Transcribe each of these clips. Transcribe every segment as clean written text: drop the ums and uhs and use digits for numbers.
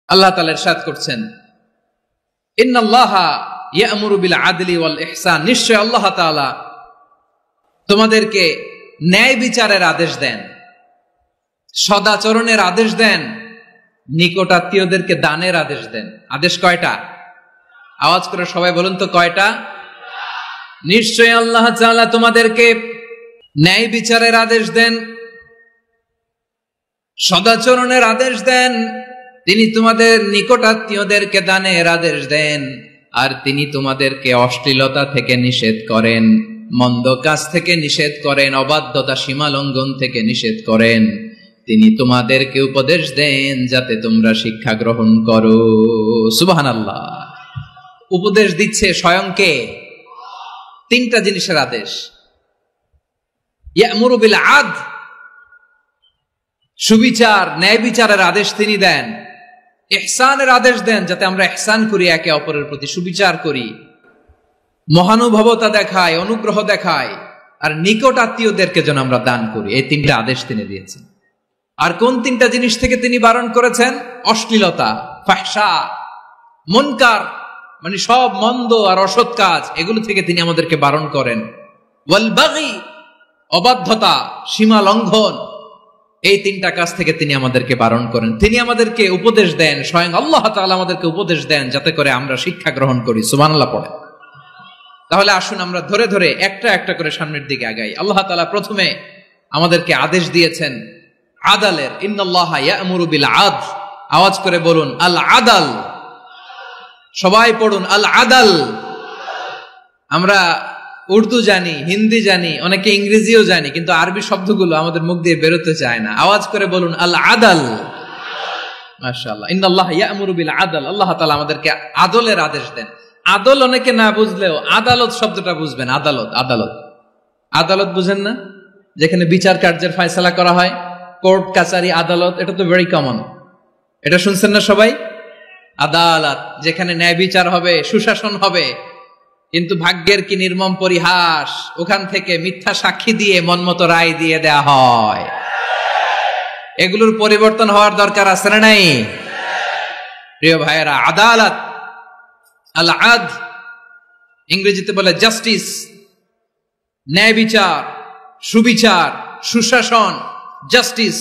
আল্লাহ তাআলা ইরশাদ করছেন, ইন্নাল্লাহা ইয়া'মুরু বিল আদলি ওয়াল ইহসান, নিশ্চয় আল্লাহ তাআলা তোমাদেরকে ন্যায় বিচারের আদেশ দেন, সদাচরণের আদেশ দেন, নিকট আত্মীয়দেরকে দানের আদেশ দেন। আদেশ কয়টা? আওয়াজ করে সবাই বলুন তো কয়টা? নিশ্চয় আল্লাহ তাআলা তোমাদেরকে ন্যায় বিচারের আদেশ দেন, সদাচরণের আদেশ দেন, তিনি তোমাদের নিকট আত্মীয়দেরকে দানের আদেশ দেন, আর তিনি তোমাদেরকে অশ্লীলতা থেকে নিষেধ করেন, মন্দ কাজ থেকে নিষেধ করেন, অবাধ্যতা সীমা লঙ্ঘন থেকে নিষেধ করেন। তিনি তোমাদেরকে উপদেশ দেন যাতে তোমরা শিক্ষা গ্রহণ করো। সুবহানাল্লাহ। উপদেশ দিচ্ছে স্বয়ং কে? তিনটা জিনিসের আদেশ। ইয়া'মুরু বিল আদল, সুবিচার ন্যায় বিচারের আদেশ তিনি দেন। ইহসানের আদেশ দেন, যাতে আমরা ইহসান করি, একে অপরের প্রতি সুবিচার করি, মহানুভবতা দেখায়, অনুগ্রহ দেখায়, আর নিকট আত্মীয়দেরকে যেন আমরা দান করি। এই তিনটা আদেশ তিনি দিয়েছেন। আর কোন তিনটা জিনিস থেকে তিনি বারণ করেছেন? অশ্লীলতা, ফাহশা, মুনকার, মানে সব মন্দ আর অসৎ কাজ, এগুলো থেকে তিনি আমাদেরকে বারণ করেন। ওয়াল বাগি, অবাধ্যতা, সীমা লঙ্ঘন, এই তিনটা কাজ থেকে তিনি আমাদেরকে বারণ করেন। তিনি আমাদেরকে উপদেশ দেন, স্বয়ং আল্লাহ তাআলা আমাদেরকে উপদেশ দেন যাতে করে আমরা শিক্ষা গ্রহণ করি। সুবহানাল্লাহ পড়ে। তাহলে আসুন আমরা ধরে ধরে একটা একটা করে সামনের দিকে আগাই। আল্লাহ তাআলা প্রথমে আমাদেরকে আদেশ দিয়েছেন আদালের। ইন্নাল্লাহা ইয়া'মুরু বিল আদল, আওয়াজ করে বলুন আল আদাল। সবাই পড়ুন আল আদাল। আমরা উর্দু জানি, হিন্দি জানি, অনেকে ইংরেজিও জানি, কিন্তু আরবি শব্দগুলো আমাদের মুখ দিয়ে বেরোতে চায় না। আওয়াজ করে বলুন আল আদাল। মাশাআল্লাহ। ইন্নাল্লাহা ইয়া'মুরু বিল আদল, আল্লাহ তাআলা আমাদেরকে আদলের আদেশ দেন। আদল অনেকে না বুঝলেও আদালত শব্দটা বুঝবেন। আদালত, আদালত, আদালত বুঝেন না? যেখানে বিচার কার্যের ফয়সালা করা হয়, কোর্ট কাচারি আদালত, এটা তো ভেরি কমন। এটা শুনছেন না সবাই? আদালত, যেখানে ন্যায় বিচার হবে, সুশাসন হবে। কিন্তু ভাগ্যের কি নির্মম পরিহাস, ওখান থেকে মিথ্যা সাক্ষী দিয়ে মনমতো রায় দিয়ে দেয়া হয়। এগুলোর পরিবর্তন হওয়ার দরকার আছে না নাই? প্রিয় ভাইয়েরা, আদালত, আল আদল, ইংরেজিতে বলে জাস্টিস, ন্যায় বিচার, সুবিচার, সুশাসন, জাস্টিস,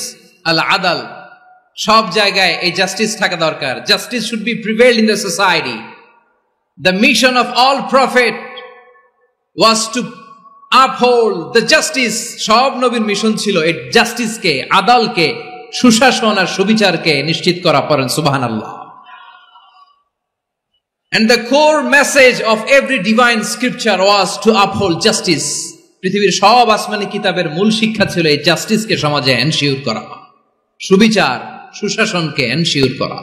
আল আদল, সব জায়গায় এই জাস্টিস থাকা দরকার। Justice should be prevailed in the society. The mission of all prophet was to uphold the justice. সব নবীর মিশন ছিল এই জাস্টিসকে, আদালকে, সুশাসন আর সুবিচারকে নিশ্চিত করা। পড়েন সুবহানাল্লাহ। And the core message of every divine scripture was to uphold justice. পৃথিবীর সব আসমানি কিতাবের মূল শিক্ষা ছিল এই জাস্টিসকে সমাজে এনশিওর করা, সুবিচার, সুশাসনকে এনশিওর করা।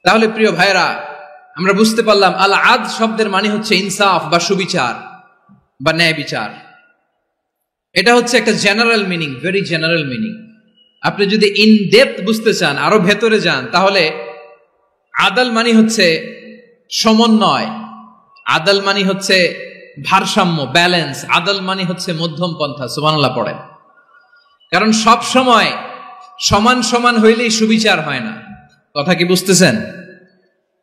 তাহলে প্রিয় ভাইরা, আমরা বুঝতে পারলাম আল আদ শব্দের মানে হচ্ছে ইনসাফ বা সুবিচার বা ন্যায় বিচার। এটা হচ্ছে একটা general meaning, very general meaning. আপনি যদি ইন ডেপথ বুঝতে চান, আরো ভেতরে যান, তাহলে আদাল মানে হচ্ছে সমন্বয়, আদাল মানে হচ্ছে ভারসাম্য, ব্যালেন্স, আদাল মানে হচ্ছে মধ্যম পন্থা। সুবহানাল্লাহ পড়েন। কারণ সব সময় সমান সমান হইলেই সুবিচার হয় না। কথা কি বুঝতেছেন?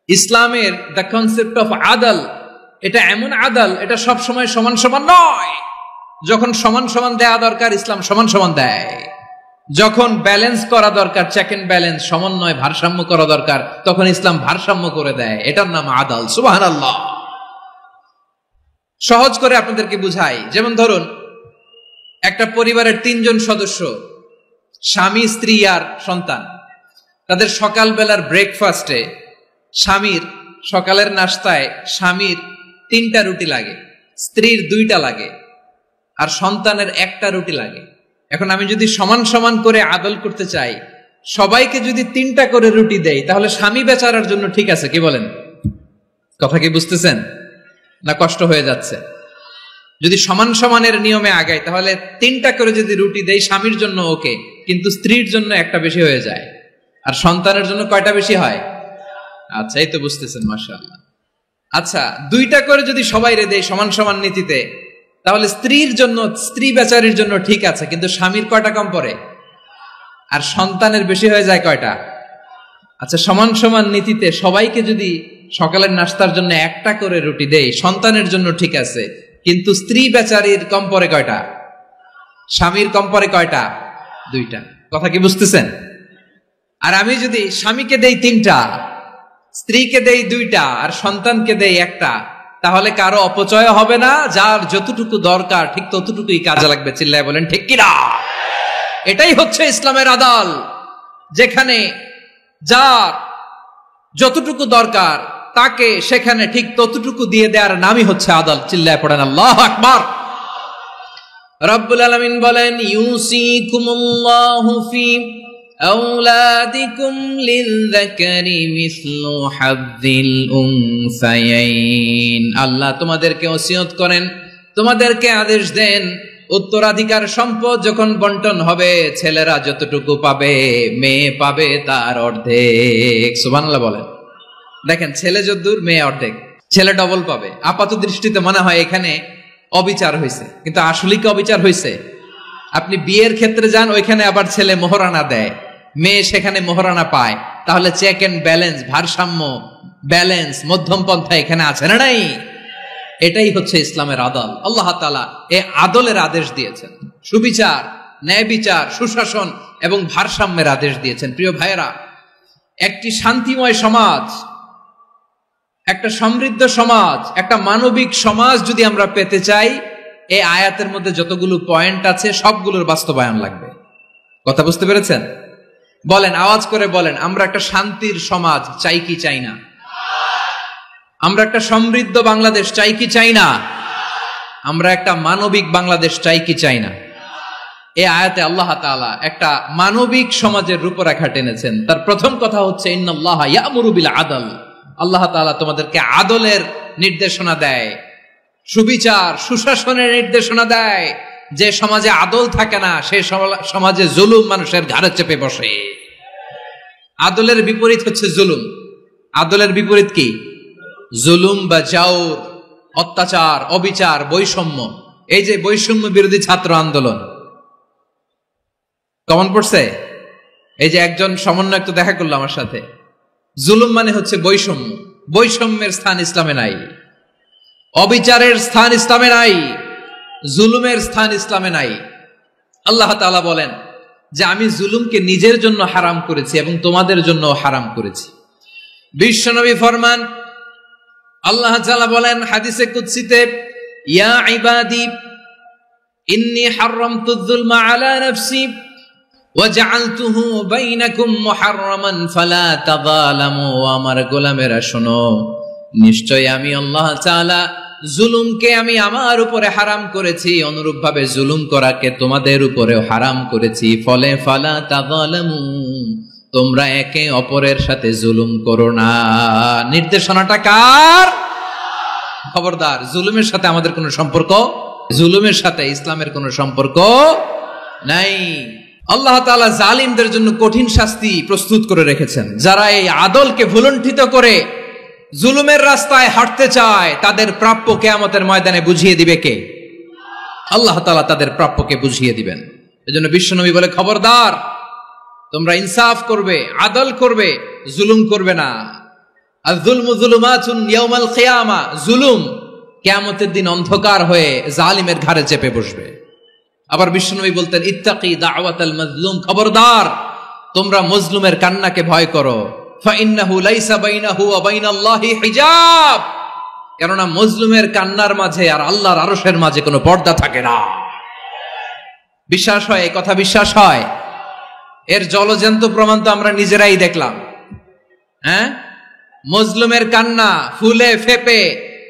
ইসলামের দ্য কনসেপ্ট অফ আদাল, এটা এমন আদাল, এটা সব সময় সমান সমান নয়। যখন সমান সমান দেয়া দরকার, ইসলাম সমান সমান দেয়। যখন ব্যালেন্স করা দরকার, চেক এন্ড ব্যালেন্স, সমন্বয়, ভারসাম্য করা দরকার, তখন ইসলাম ভারসাম্য করে দেয়। এটার নাম আদাল। সুবহানাল্লাহ। সহজ করে আপনাদেরকে বুঝাই। যেমন ধরুন, একটা পরিবারের 3 জন সদস্য, স্বামী, স্ত্রী আর সন্তান। তাদের সকালবেলার ব্রেকফাস্টে, স্বামীর সকালের নাস্তায় স্বামীর 3টা রুটি লাগে, স্ত্রীর 2টা লাগে, আর সন্তানের 1টা রুটি লাগে। এখন আমি যদি সমান সমান করে আদল করতে চাই, সবাইকে যদি 3টা করে রুটি দেই, তাহলে স্বামী বেচারার জন্য ঠিক আছে? কি বলেন? কথা কি বুঝতেছেন না কষ্ট হয়ে যাচ্ছে? যদি সমান সমানের নিয়মে আগাই, তাহলে 3টা করে যদি রুটি দেই, স্বামীর জন্য ওকে, কিন্তু স্ত্রীর জন্য 1টা বেশি হয়ে যায়। আর সন্তানের জন্য কয়টা বেশি হয়? আচ্ছা, এই তো বুঝতেছেন, মাশাআল্লাহ। আচ্ছা, 2টা করে যদি সবাই দেয় সমান সমান নীতিতে, তাহলে স্ত্রীর জন্য, স্ত্রী বেচারির জন্য ঠিক আছে, কিন্তু স্বামীর কয়টা কম পড়ে? আর সন্তানের বেশি হয়ে যায় কয়টা? আচ্ছা, সমান সমান নীতিতে সবাইকে যদি সকালের নাস্তার জন্য একটা করে রুটি দেই, সন্তানের জন্য ঠিক আছে, কিন্তু স্ত্রী বেচারির কম পরে কয়টা, স্বামীর কম পরে কয়টা? দুইটা। কথা কি বুঝতেছেন? আর আমি যদি স্বামীকে দেই তিনটা, স্ত্রীকে দেই দুইটা, আর সন্তানকে দেই একটা, তাহলে কারো অপচয় হবে না। যার যতটুকু দরকার ঠিক ততটুকুই কাজে লাগবে। চিল্লায় বলেন ঠিক কিনা? এটাই হচ্ছে ইসলামের আদল, যেখানে যার যতটুকু দরকার তাকে সেখানে ঠিক ততটুকু দিয়ে দেওয়ার নামই হচ্ছে আদল। চিল্লায় পড়েন আল্লাহু আকবার। রব্বুল আলামিন বলেন, ইউসিকুমুল্লাহু ফি আওলাদিকুম লিযযাকারি মিসলু হাযযিল উনসায়াইন। আল্লাহ তোমাদেরকে ওসিয়ত করেন, তোমাদেরকে আদেশ দেন, উত্তরাধিকার সম্পদ যখন বন্টন হবে, ছেলেরা যতটুকু পাবে মেয়ে পাবে তার অর্ধেক। সুবহানাল্লাহ বলেন। দেখেন, ছেলে যদ্দূর মেয়ে অর্ধেক, ছেলে ডবল পাবে। আপাত দৃষ্টিতে মনে হয় এখানে অবিচার হয়েছে, কিন্তু আসলে কি অবিচার হয়েছে? আপনি বিয়ের ক্ষেত্রে যান, ওইখানে আবার ছেলে মোহরানা দেয়, মেয়ে সেখানে মোহরানা পায়। তাহলে চেক এন্ড ব্যালেন্স, ভারসাম্য, ব্যালেন্স, মধ্যম পন্থা এখানে আছে না নাই? এটাই হচ্ছে ইসলামের আদল। আল্লাহ তাআলা এই আদলের আদেশ দিয়েছেন, সুবিচার, ন্যায় বিচার, সুশাসন এবং ভারসাম্যের আদেশ দিয়েছেন। প্রিয় ভাইয়েরা, একটি শান্তিময় সমাজ, একটা সমৃদ্ধ সমাজ, একটা মানবিক সমাজ যদি আমরা পেতে চাই, এই আয়াতের মধ্যে যতগুলো পয়েন্ট আছে সবগুলোর বাস্তবায়ন লাগবে। কথা বুঝতে পেরেছেন? বলেন, আওয়াজ করে বলেন, আমরা একটা শান্তির সমাজ চাই কি চাই না? আমরা একটা সমৃদ্ধ বাংলাদেশ চাই কি চাই না? আমরা একটা মানবিক বাংলাদেশ চাই কি চাই না? এই আয়াতে আল্লাহ তাআলা একটা মানবিক সমাজের রূপরেখা টেনেছেন। তার প্রথম কথা হচ্ছে, ইন্নাল্লাহা ইয়ামুরু বিল আদল। আল্লাহ তাআলা তোমাদেরকে আদলের নির্দেশনা দেয়, সুবিচার, সুশাসনের নির্দেশনা দেয়। যে সমাজে আদল থাকে না, সেই সমাজে জুলুম মানুষের ঘাড়ে চেপে বসে। আদলের বিপরীত হচ্ছে জুলুম। আদলের বিপরীত কি? জুলুম বা জাওর, অত্যাচার, অবিচার, বৈষম্য। এই যে বৈষম্য বিরোধী ছাত্র আন্দোলন কমন পড়ছে, এই যে একজন সমন্বয়ক তো দেখা করলো আমার সাথে। জুলুম মানে হচ্ছে বৈষম্য। বৈষম্যের স্থান ইসলামে নাই, অবিচারের স্থান ইসলামে নাই, জুলুমের স্থান ইসলামে নাই। আল্লাহ তাআলা বলেন যে আমি জুলুমকে নিজের জন্য হারাম করেছি এবং তোমাদের জন্য হারাম করেছি। বিশ্বনবী ফরমান, আল্লাহ তাআলা বলেন হাদিসে কুদসিতে, ইয়া ইবাদি ইন্নী হারামতুয যুলমা আলা নাফসি ওয়া জাআলতুহু বাইনাকুম মুহাররামান ফালা তাযালামু। আমার গোলামেরা শোনো, নিশ্চয় আমি আল্লাহ তাআলা জুলুমকে আমি আমার উপরে হারাম করেছি, অনুরূপভাবে জুলুম করাকে তোমাদের উপরেও হারাম করেছি। ফলে ফালা তাযালামু, তোমরা একে অপরের সাথে জুলুম করো না। নির্দেশনাটা কার? খবরদার, জুলুমের সাথে আমাদের কোনো সম্পর্ক, জুলুমের সাথে ইসলামের কোনো সম্পর্ক নাই। আল্লাহ তাআলা জালিমদের জন্য কঠিন শাস্তি প্রস্তুত করে রেখেছেন। যারা এই আদলকে ভুলুণ্ঠিত করে জুলুমের রাস্তায় হাঁটতে চায়, তাদের প্রাপ্য কিয়ামতের ময়দানে বুঝিয়ে দিবে কে? আল্লাহ তাআলা তাদের প্রাপ্যকে বুঝিয়ে দিবেন। এজন্য বিশ্বনবী বলে, খবরদার, তোমরা ইনসাফ করবে, আদল করবে, জুলুম করবে না। আয-যুলমু যুলুমাতুন ইয়াউমাল কিয়ামা, জুলুম কিয়ামতের দিন অন্ধকার হয়ে জালিমের ঘাড়ে চেপে বসবে। আবার বিশ্বনবী বলতেন, ইত্তাকি দাওয়াতাল মাজলুম, খবরদার, তোমরা মজলুমের কান্নাকে ভয় করো। ফাইন্নাহু লাইসা বাইনাহু ওয়া বাইনাল্লাহি হিজাব, কেননা মজলুমের কান্নার মাঝে আর আল্লাহর আরশের মাঝে কোনো পর্দা থাকে না। বিশ্বাস হয়? এই কথা বিশ্বাস হয়? এর জলজ্যান্ত প্রমাণ তো আমরা নিজেরাই দেখলাম। হ্যাঁ, মজলুমের কান্না ফুলে ফেপে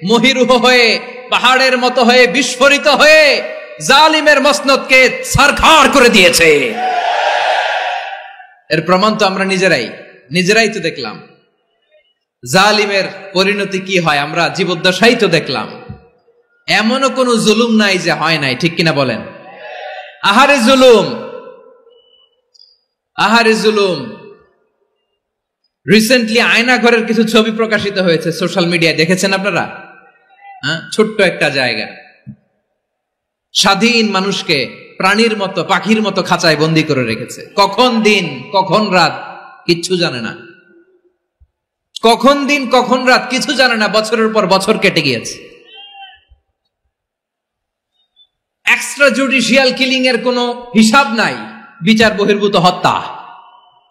মহিরুহ হয়ে, পাহাড়ের মতো হয়ে, বিস্ফোরিত হয়ে জালিমের মসনদকে ছারখাড় করে দিয়েছে। এর প্রমাণ তো আমরা নিজেরাই তো দেখলাম। জালিমের পরিণতি কি হয় আমরা জীবদ্দশাই তো দেখলাম। এমনও কোনো জুলুম নাই যে হয় নাই, ঠিক কিনা বলেন? আহারে জুলুম, আহারে জুলুম। রিসেন্টলি আয়নাঘরের কিছু ছবি প্রকাশিত হয়েছে সোশ্যাল মিডিয়ায়, দেখেছেন আপনারা? হ্যাঁ, ছোট্ট একটা জায়গা, স্বাধীন মানুষকে প্রাণীর মতো, পাখির মতো খাঁচায় বন্দী করে রেখেছে। কখন দিন কখন রাত কিচ্ছু জানে না। কখন দিন কখন রাত কিছু জানে না, বছরের পর বছর কেটে গিয়েছে। এক্সট্রা জুডিশিয়াল কিলিং এর কোনো হিসাব নাই, বিচার বহির্ভূত হত্যা,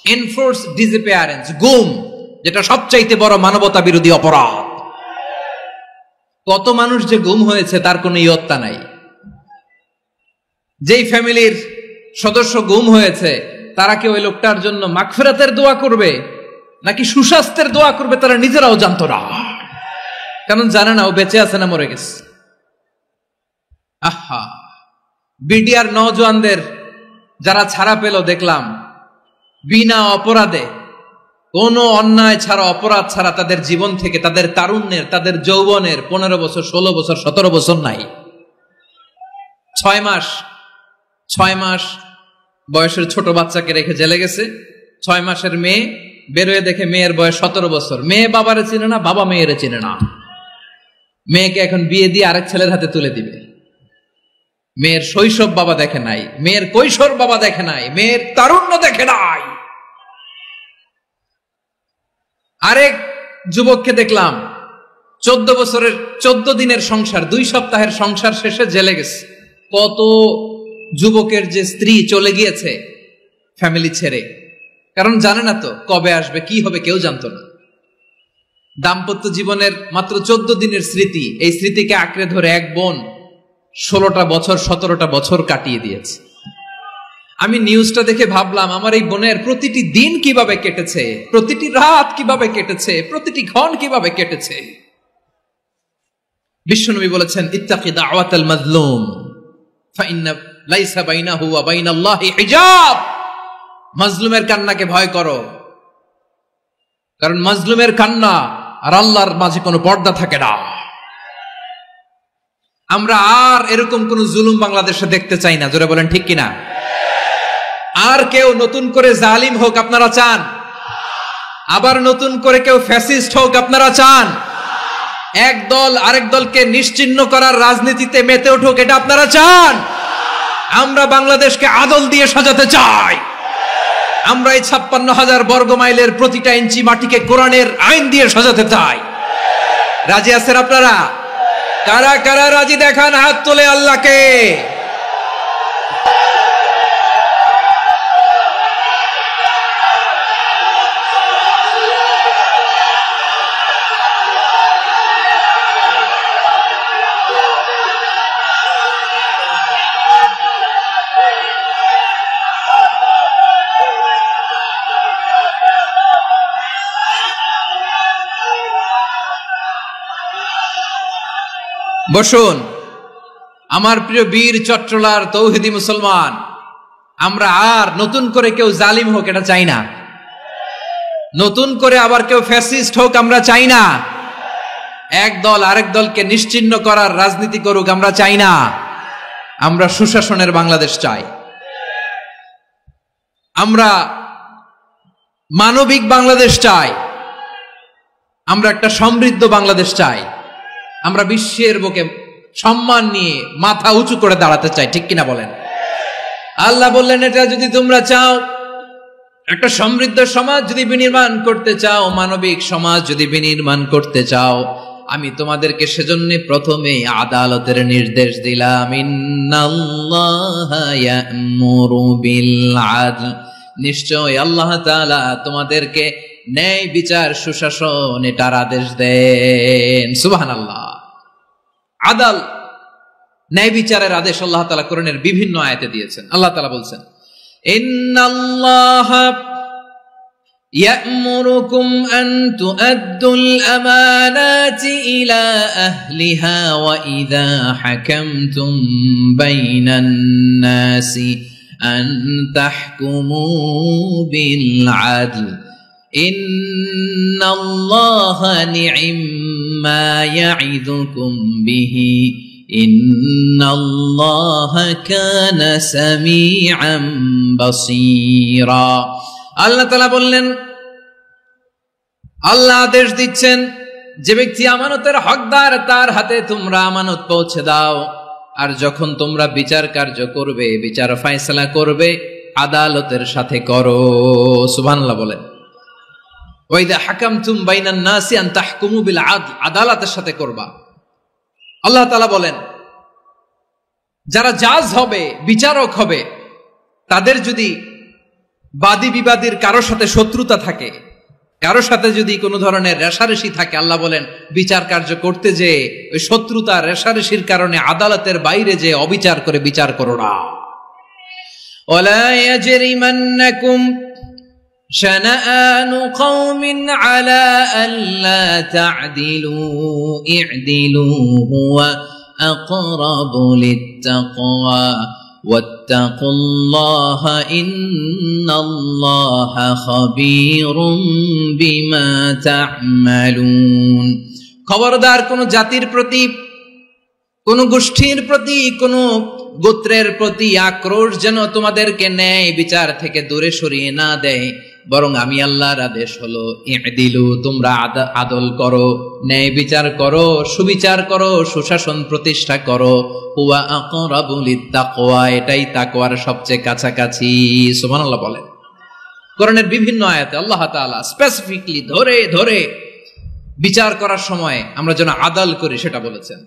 এনফোর্স ডিসঅ্যাপিয়ারেন্স, গুম, যেটা সবচাইতে বড় মানবতা বিরোধী অপরাধ। কত মানুষ যে গুম হয়েছে তার কোনো ইয়ত্তা নাই। যেই ফ্যামিলির সদস্য গুম হয়েছে তারা কি ওই লোকটার জন্য মাগফিরাতের দোয়া করবে নাকি সুস্বাস্থ্যের দোয়া করবে তারা নিজেরাও জানতো না, কারণ জানে না ও বেঁচে আছে না মরে গেছে। আহা, বিডিআর নওজোয়ানদের যারা ছাড়া পেল দেখলাম, বিনা অপরাধে, কোনো অন্যায় ছাড়া, অপরাধ ছাড়া তাদের জীবন থেকে, তাদের তারুণ্যের, তাদের যৌবনের 15 বছর, 16 বছর, 17 বছর নাই, 6 মাস বয়সের ছোট বাচ্চাকে রেখে জেলে গেছে। 6 মাসের মেয়ে বেরোয় দেখে মেয়ের বয়স 17 বছর। মেয়ে বাবারে চিনে না, বাবা মেয়েরে চিনে না। মেয়েকে এখন বিয়ে দিয়ে আরেক ছেলের হাতে তুলে দিবে। মেয়ের শৈশব বাবা দেখে নাই, মেয়ের কৈশোর বাবা দেখে নাই, মেয়ের তারুণ্য দেখে নাই। আরেক যুবককে দেখলাম 14 বছরের 14 দিনের সংসার, 2 সপ্তাহের সংসার শেষে জেলে গেছে। কত যুবকের যে স্ত্রী চলে গিয়েছে ফ্যামিলি ছেড়ে, কারণ জানে না তো কবে আসবে, কি হবে, কেউ জানতো না। দাম্পত্য জীবনের মাত্র 14 দিনের স্মৃতি, এই স্মৃতিকে আঁকড়ে ধরে এক বোন 16টা বছর, 17টা বছর কাটিয়ে দিয়েছে। আমি নিউজটা দেখে ভাবলাম, আমার এই বোনের প্রতিটি দিন কিভাবে কেটেছে, প্রতিটি রাত কিভাবে কেটেছে, প্রতিটি ক্ষণ কিভাবে কেটেছে। বিশ্বনবী বলেছেন, ইত্তাকি দাওয়াতাল মাজলুম ফাইন্না লাইসা বাইনাহু ওয়া বাইনাল্লাহি হিজাব। মাজলুমের কান্নাকে ভয় করো, কারণ মাজলুমের কান্না আর আল্লাহর মাঝে কোনো পর্দা থাকে না। আমরা আর এরকম কোন জুলুম বাংলাদেশে দেখতে চাই না, জোরে বলেন ঠিক কিনা? আর কেউ নতুন করে জালিম হোক আপনারা চান? আবার নতুন করে কেউ ফ্যাসিস্ট হোক আপনারা চান? এক দল আরেক দলকে নিশ্চিহ্ন করার রাজনীতিতে মেতে উঠুক, এটা আপনারা চান? আমরা বাংলাদেশকে আদল দিয়ে সাজাতে চাই। আমরা এই 56,000 বর্গ মাইলের প্রতিটা ইঞ্চি মাটিকে কোরআনের আইন দিয়ে সাজাতে চাই। রাজি আছেন আপনারা? কারা কারা রাজি দেখান হাত তোলে আল্লাহকে। বসুন, আমার প্রিয় বীর চট্টলার তৌহিদি মুসলমান, আমরা আর নতুন করে কেউ জালিম হোক এটা চাই না, নতুন করে আবার কেউ ফ্যাসিস্ট হোক আমরা চাই না, এক দল আরেক দলকে নিশ্চিহ্ন করার রাজনীতি করুক আমরা চাই না। আমরা সুশাসনের বাংলাদেশ চাই, আমরা মানবিক বাংলাদেশ চাই, আমরা একটা সমৃদ্ধ বাংলাদেশ চাই, আমরা বিশ্বের বুকে সম্মান নিয়ে মাথা উঁচু করে দাঁড়াতে চাই, ঠিক কিনা বলেন? আল্লাহ বললেন, এটা যদি তোমরা চাও, একটা সমৃদ্ধ সমাজ যদি বিনির্মাণ করতে চাও, মানবিক সমাজ যদি বিনির্মাণ করতে চাও, আমি তোমাদেরকে সেজন্য প্রথমে আদালতের নির্দেশ দিলাম। ইন্নাল্লাহা ইয়া'মুরু বিল আদল, নিশ্চয় আল্লাহ তাআলা তোমাদেরকে ন্যায় বিচার, সুশাসন এটার আদেশ দেন। সুবহানাল্লাহ। আদাল, ন্যায় বিচারের আদেশ আল্লাহ তাআলা কোরআনের বিভিন্ন আয়াতে দিয়েছেন। আল্লাহ তাআলা বলছেন, ইন্নাল্লাহা ইয়া'মুরুকুম আন তুআদ্দুল আমানাতি ইলা আহলিহা ওয়া ইযা হাকামতুম বাইনান নাসি আন তাহকুমু বিল আদল ইন্নাল্লাহা নি'ম্মা ইয়া'iযুকুম বিহি ইন্নাল্লাহা কানা সামিআন বাসীরা। আল্লাহ তাআলা বললেন, আল্লাহ আদেশ দিচ্ছেন, যে ব্যক্তি আমানতের হকদার তার হাতে তোমরা আমানত পৌঁছে দাও, আর যখন তোমরা বিচার কার্য করবে, বিচার ফয়সালা করবে, আদালতের সাথে করো। সুবহানাল্লাহ বলেন। ওয়া ইযা হাকামতুম বাইনান নাসি আন তাহকুমু বিল আদল, আদালতের সাথে করবা। আল্লাহ তাআলা বলেন যারা জাজ হবে, বিচারক হবে, তাদের যদি বাদী বিবাদীর কারোর সাথে শত্রুতা থাকে, কারোর সাথে যদি কোনো ধরনের রেষারেষি থাকে, আল্লাহ বলেন বিচার কার্য করতে যে ওই শত্রুতা রেষারেষির কারণে আদালতের বাইরে যে অবিচার করে বিচার করো না। ওয়ালা ইয়াজরিমান্নাকুম শানাআনু কওমিন আলা আল্লা তা'দিলু ই'দিলু হুয়া আকরাবু লিত্তাকওয়া ওয়াত্তাকুল্লাহা ইন্নাল্লাহা খাবীরুম বিমা তা'মালুন। খবরদার কোন জাতির প্রতি, কোন গোষ্ঠীর প্রতি, কোন গোত্রের প্রতি আক্রোশ যেন তোমাদেরকে ন্যায় বিচার থেকে দূরে সরিয়ে না দেয়, বরং আমি আল্লাহর আদেশ হলো ই'দিলু, তোমরা আদল করো, ন্যায় বিচার করো, সুবিচার করো, সুশাসন প্রতিষ্ঠা করো। হুয়া আকরাবু লিত্তাকওয়া, এটাই তাকওয়ার সবচেয়ে কাছাকাছি। সুবহানাল্লাহ বলেন। কোরআনের বিভিন্ন আয়াতে আল্লাহ তাআলা স্পেসিফিকলি ধরে ধরে বিচার করার সময় আমরা যেন আদল করি সেটা বলেছেন।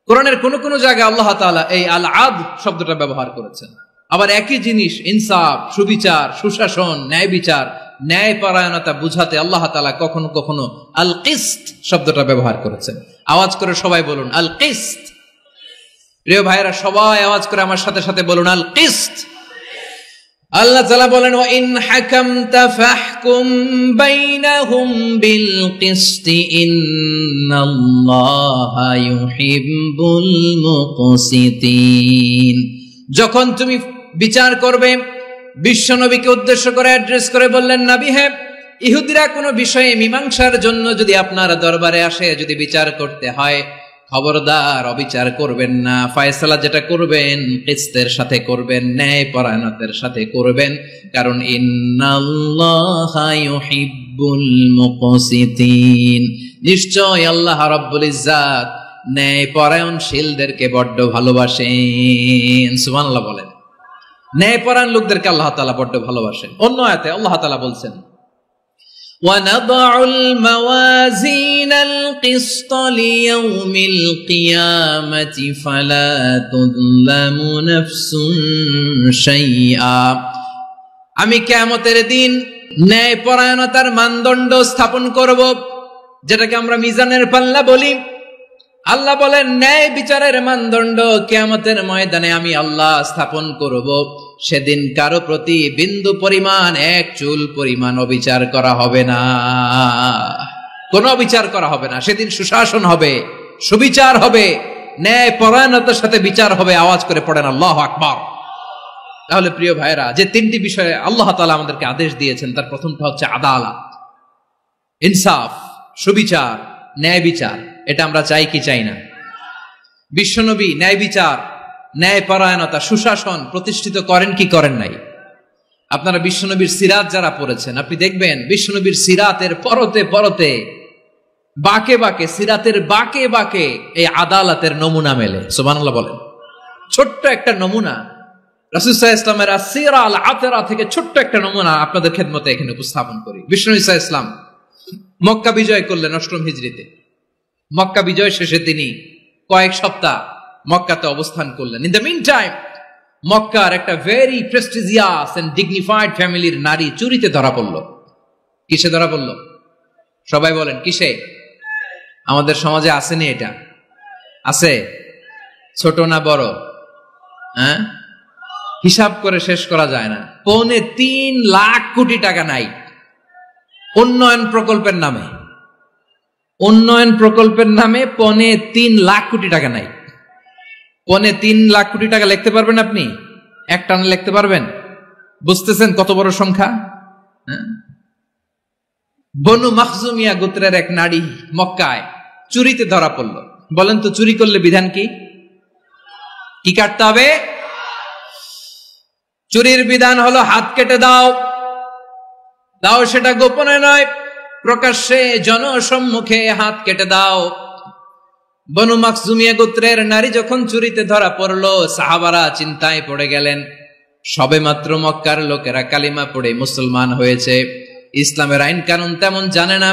কোরআনের কোন কোন জায়গায় আল্লাহ তাআলা এই আল আদ শব্দটা ব্যবহার করেছেন। আবার একই জিনিস ইনসাফ, সুবিচার, সুশাসন, ন্যায় বিচার, ন্যায় পরায়ণতা বুঝাতে আল্লাহ তাআলা কখনো কখনো আল কিসত শব্দটা ব্যবহার করেছেন। আওয়াজ করে সবাই বলুন আল কিসত। প্রিয় ভাইরা, সবাই আওয়াজ করে আমার সাথে সাথে বলুন আল কিসত। আল্লাহ তাআলা বলেন ওয়া ইন হাকামতা ফাহকুম বাইনাহুম বিল কিসতি ইন্নাল্লাহা ইউহিব্বুল মুকসিতিন। যখন তুমি বিচার করবে, বিশ্বনবীকে উদ্দেশ্য করে অ্যাড্রেস করে বললেন, নবী হে, ইহুদিরা কোনো বিষয়ে মীমাংসার জন্য যদি আপনার দরবারে আসে, যদি বিচার করতে হয়, খবরদার অবিচার করবেন না। ফয়সালা যেটা করবেন কিসতের সাথে করবেন, ন্যায় পরায়ণতার সাথে করবেন, কারণ ইন্নাল্লাহা ইউহিব্বুল মুকসিতিন, নিশ্চয় আল্লাহ রাব্বুল ইজ্জাত ন্যায় পরায়ণশীলদেরকে বড্ড ভালোবাসেন। সুবহানাল্লাহ বলেন। ন্যায় পরায়ণ লোকদেরকে আল্লাহ তাআলা বড্ড ভালোবাসেন। অন্য আয়াতে আল্লাহ তাআলা বলছেন وَنَضَعُ الْمَوَازِينَ الْقِسْطَ لِيَوْمِ الْقِيَامَةِ فَلَا تُظْلَمُ نَفْسٌ شَيْئًا। আমি কিয়ামতের দিন ন্যায় পরায়ণতার মানদণ্ড স্থাপন করব, যেটাকে আমরা মিজানের পাল্লা বলি। আল্লাহ বলেন ন্যায় বিচারের মানদণ্ড কিয়ামতের ময়দানে আমি আল্লাহ স্থাপন করব। সেদিন কারো প্রতি বিন্দু পরিমাণ, এক চুল পরিমাণ অবিচার করা হবে না, কোনো অবিচার করা হবে না। সেদিন সুশাসন হবে, সুবিচার হবে, ন্যায় পরায়ণতার সাথে বিচার হবে। আওয়াজ করে পড়েন আল্লাহু আকবার। তাহলে প্রিয় ভাইরা, যে তিনটি বিষয়ে আল্লাহ তাআলা আমাদেরকে আদেশ দিয়েছেন, তার প্রথমটা হচ্ছে আদালত, ইনসাফ, সুবিচার, ন্যায় বিচার। এটা আমরা চাই কি চাই না? বিশ্বনবী ন্যায় বিচার, ন্যায় পরায়ণতা, সুশাসন প্রতিষ্ঠিত করেন কি করেন নাই? আপনারা বিশ্বনবীর সিরাত যারা পড়েছেন, আপনি দেখবেন বিশ্বনবীর সিরাতের পরতে পরতে, বাঁকে বাঁকে, সিরাতের বাঁকে বাঁকে এই আদালতের নমুনা মেলে। সুবহানাল্লাহ বলেন। ছোট্ট একটা নমুনা রাসূল সাল্লাল্লাহু আলাইহি ওয়াসাল্লামের আসসিরা আল আতরা থেকে ছোট্ট একটা নমুনা আপনাদের খেদমতে এখানে উপস্থাপন করি। বিশ্বনবী সাল্লাল্লাহু আলাইহি ওয়াসাল্লাম মক্কা বিজয় করলেন ৮ম হিজরিতে। মক্কা বিজয় শেষে তিনি কয়েক সপ্তাহ মক্কাতে অবস্থান করলেন। ইন দ্য মিন টাইম মক্কার একটা ভেরি প্রেস্টিজিয়াস এন্ড ডিগনিফাইড ফ্যামিলির নারী চুরিতে ধরা পড়ল। কিসে ধরা পড়ল? সবাই বলেন কিসে? আমাদের সমাজে আসেনি এটা? আছে? ছোট না বড়? হ্যাঁ, হিসাব করে শেষ করা যায় না। ৩.৫ লাখ কোটি টাকা নাই উন্নয়ন প্রকল্পের নামে। উন্নয়ন প্রকল্পের নামে ৩.৫ লাখ কোটি টাকা নাই। ৩.৫ লাখ কোটি টাকা লিখতে পারবেন আপনি? এক টানে লিখতে পারবেন? বুঝতেছেন কত বড় সংখ্যা? বনু মাখজুমিয়া গোত্রের এক নারী মক্কায় চুরিতে ধরা পড়ল। বলেন তো চুরি করলে বিধান কি? কি কাটতে হবে? চুরির বিধান হলো হাত কেটে দাও। দাও সেটা গোপনে নয়, প্রকাশ্যে জনসম্মুখে হাত কেটে দাও। বনু মাখজুমিয়া গোত্রের নারী যখন চুরিতে ধরা পড়ল, সাহাবারা চিন্তায় পড়ে গেলেন। সবেমাত্র মক্কার লোকেরা কালিমা পড়ে মুসলমান হয়েছে। ইসলামের আইন কানুন তেমন জানে না,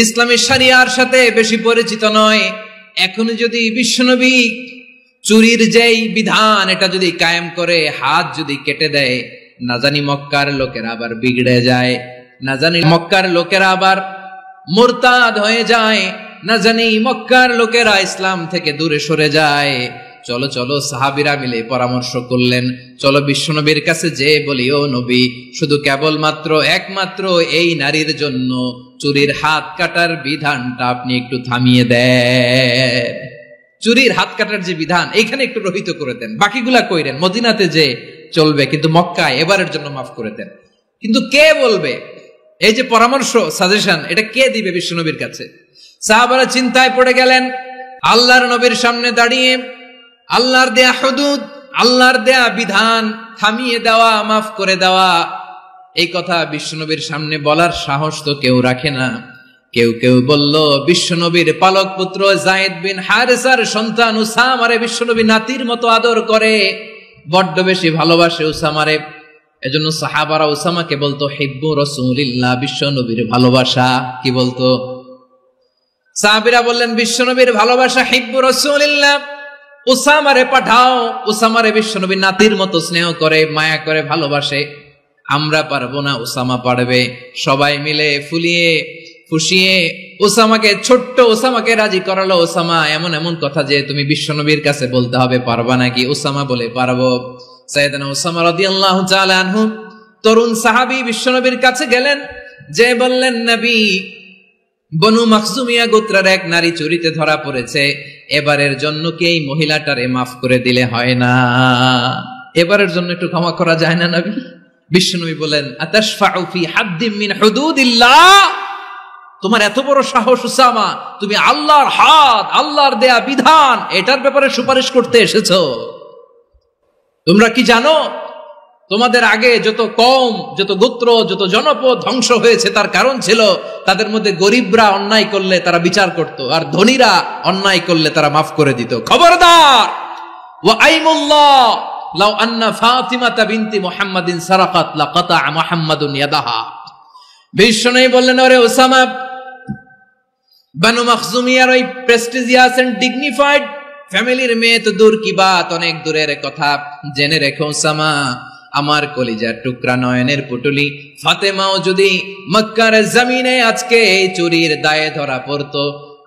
ইসলামের শরিয়ার সাথে বেশি পরিচিত নয়। এখন যদি বিশ্বনবী চুরির যেই বিধান এটা যদি কায়েম করে হাত যদি কেটে দেয়, না জানি মক্কার লোকেরা আবার বিগড়ে যায়, না জানি মক্কার লোকেরা আবার মুরতাদ হয়ে যায়, না জানি মক্কার লোকেরা ইসলাম থেকে দূরে সরে যায়। চলো চলো সাহাবীরা মিলে পরামর্শ করলেন, চলো বিশ্বনবীর কাছে যে বলি, ও নবী, শুধু কেবলমাত্র একমাত্র এই নারীর জন্য চুরির হাত কাটার বিধানটা আপনি একটু থামিয়ে দেন। চুরির হাত কাটার যে বিধান এখানে একটু রহিত করে দেন, বাকিগুলা কইরেন মদিনাতে যে চলবে, কিন্তু মক্কায় এবারের জন্য মাফ করে দেন। কিন্তু কে বলবে? এই যে পরামর্শ, সাজেশন, এটা কে দিবে বিশ্বনবীর কাছে? সাহাবারা চিন্তায় পড়ে গেলেন। আল্লাহর নবীর সামনে দাঁড়িয়ে আল্লাহর দেয়া হুদুদ, আল্লাহর দেয়া বিধান থামিয়ে দেওয়া, মাফ করে দেওয়া, এই কথা বিশ্বনবীর সামনে বলার সাহস তো কেউ রাখে না। কেউ কেউ বলল, বিশ্বনবীর পালক পুত্র যায়েদ বিন হারেসার সন্তান উসামারে বিশ্বনবী নাতির মতো আদর করে, বড্ড বেশি ভালোবাসে উসামারে। এজন্য সাহাবারা উসামাকে বলতো হিব্বু রাসূলিল্লাহ, বিশ্বনবীর ভালোবাসা। কি বলতো? সাহাবীরা বললেন, বিশ্বনবীর ভালোবাসা হিব্বু রাসূলিল্লাহ, উসামারে পাঠাও। উসামারে বিশ্বনবী নাতির মতো স্নেহ করে, মায়া করে, ভালোবাসে। আমরা পারবো না, উসামা পারবে। সবাই মিলে ফুলিয়ে ফুসিয়ে উসামাকে, ছোট্ট উসামাকে রাজি করালো। উসামা এমন এমন কথা যে তুমি বিশ্বনবীর কাছে বলতে হবে, পারবা নাকি? উসামা বলে, পারবো। সাইয়েদনা উসামা রাদিয়াল্লাহু তাআলা আনহু তরুণ সাহাবী বিশ্বনবীর কাছে গেলেন, যে বললেন, নবী, বনু মাখজুমিয়া গোত্রের এক নারী চুরিতে ধরা পড়েছে, এবারের জন্য কি এই মহিলাটারে মাফ করে দিলে হয় না? এবারের জন্য একটু ক্ষমা করা যায় না নবী? বিশ্বনবী বলেন, আতাশফাউ ফি হাদ্দিম মিন হুদুদিল্লাহ, তোমার এত বড় সাহস উসামা, তুমি আল্লাহর হাত, আল্লাহর দেয়া বিধান, এটার ব্যাপারে সুপারিশ করতে এসেছো? তোমরা কি জানো তোমাদের আগে যত কওম, যত গোত্র, যত জনপদ ধ্বংস হয়েছে তার কারণ ছিল তাদের মধ্যে গরিবরা অন্যায় করলে তারা বিচার করত, আর ধনীরা অন্যায় করলে তারা মাফ করে দিত। খবরদার! ওয়া আইমুল্লাহ লাউ আন্না ফাতিমাতা বিনতি মুহাম্মাদিন সারাকাত লাকাতা মুহাম্মাদুন ইয়াদাহা। বিশ্বনবী বললেন, ওরে ওসামা, বানু মাখজুমিয়ার ওই প্রেস্টিজিয়াস এন্ড ডিগনিফাইড ফ্যামিলির মেয়ে তো দূর কি বাত, অনেক দূরের কথা। জেনে রেখো ওসামা, আমার কলিজার টুকরা, নয়নের পুটুলি ফাতেমাও যদি মক্কার জমিনে আজকে এই চুরির দায়ে ধরা পড়তো,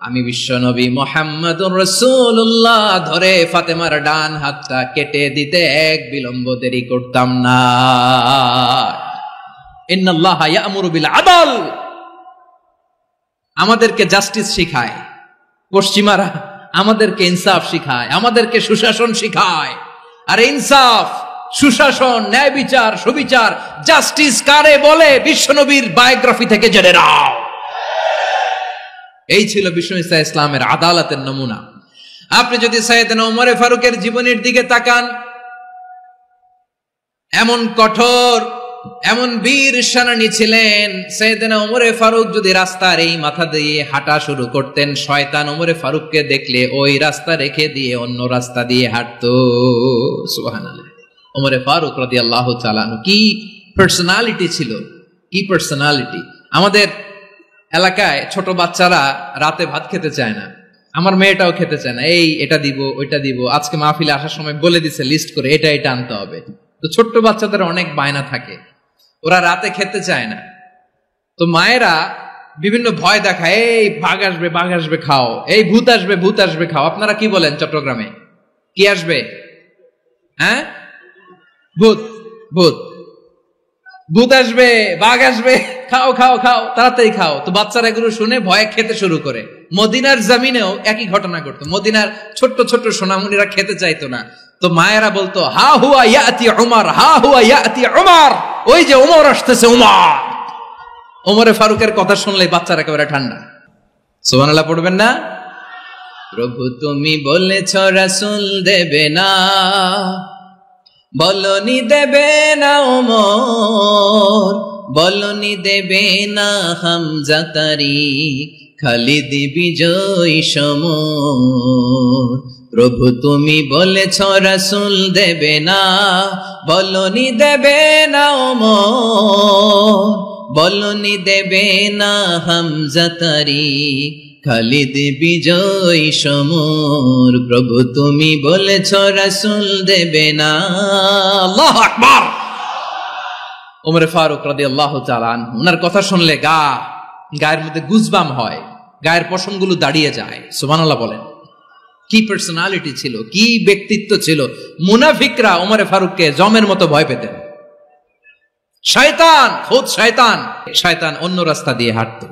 আমি বিশ্বনবী মুহাম্মাদুর রাসূলুল্লাহ ধরে ফাতেমার ডান হাতটা কেটে দিতে এক বিলম্ব দেরি করতাম না। ইন্নাল্লাহা ইয়া'মুরু বিল আদল, আমাদেরকে জাস্টিস শিখায় পশ্চিমারা, আমাদেরকে ইনসাফ শিখায়, আমাদেরকে সুশাসন শিখায়। আর ইনসাফ, সুশাসন, ন্যায় বিচার, সুবিচার, জাস্টিস কারে বলে বিশ্বনবীর বায়োগ্রাফি থেকে জেনে নাও। এই ছিল বিশ্বনবী সাল্লাল্লাহু আলাইহি ইসলামের আদালতের নমুনা। আপনি যদি সাইয়েদনা ওমর ফারুকের জীবনের দিকে তাকান, এমন কঠোর, এমন বীর সেনানী ছিলেন। সাইয়েদনা ওমর ফারুক যদি রাস্তার এই মাথা দিয়ে হাঁটা শুরু করতেন, শয়তান ওমর ফারুককে দেখলে ওই রাস্তা রেখে দিয়ে অন্য রাস্তা দিয়ে হাঁটতো। সুবহানাল্লাহ। ওমর ফারুক রাদিয়াল্লাহু তাআলা আনহু কি পার্সোনালিটি ছিল, কি পার্সোনালিটি! আমাদের এলাকায় ছোট বাচ্চারা রাতে ভাত খেতে চায় না, আমার মেয়েটাও খেতে চায় না। এই এটা দিব, ওইটা দিব, আজকে মাহফিলে আসার সময় বলে দিছে লিস্ট করে এটা এটা আনতে হবে। তো ছোট্ট বাচ্চাদের অনেক বায়না থাকে, ওরা রাতে খেতে চায় না। তো মায়েরা বিভিন্ন ভয় দেখায়, এই বাঘ আসবে, বাঘ আসবে খাও, এই ভূত আসবে, ভূত আসবে খাও। আপনারা কি বলেন চট্টগ্রামে? কি আসবে? হ্যাঁ, ভূত, ভূত, ভূত আসবে, বাঘ আসবে, খাও খাও খাও, তাড়াতাড়ি খাও। তো বাচ্চারা এগুলো শুনে ভয়ে খেতে শুরু করে। মদিনার জমিনেও একই ঘটনা ঘটতো। মদিনার ছোট্ট ছোট্ট সোনামণিরা খেতে চাইতো না, তো মায়েরা বলতো, হা হুয়া ইয়াতি উমর, হা হুয়া ইয়াতি উমর, ওই যে উমর আসতেছে, উমর। ওমরে ফারুকের কথা শুনলে বাচ্চারা একেবারে ঠান্ডা। সুবহানাল্লাহ পড়বেন না? প্রভু তুমি বলেছ রাসূল দেবে না, বলনি দেবে না ওমর, বলনি দেবে না হামজা তারিক, খালিদ বিজয় সমর। প্রভু তুমি বলেছ রাসূল দেবে না, বলনি দেবে না ওমর, বলনি দেবে না হামজা তারিখ, খালিদ বিজয় সমর, প্রভু তুমি বলেছ রাসূল দেবে না। আল্লাহু আকবার। ওমর ফারুক রাদিয়াল্লাহু তাআলা আনহু, ওনার কথা শুনলে গায়ের মধ্যে গুজবাম হয়, গায়ের পশমগুলো দাঁড়িয়ে যায়। সুবহানাল্লাহ বলেন। কি পার্সোনালিটি ছিল, কি ব্যক্তিত্ব ছিল। মুনাফিকরা ওমর ফারুককে জমের মতো ভয় পেতেন। শয়তান, খুদ শয়তান অন্য রাস্তা দিয়ে হাঁটত।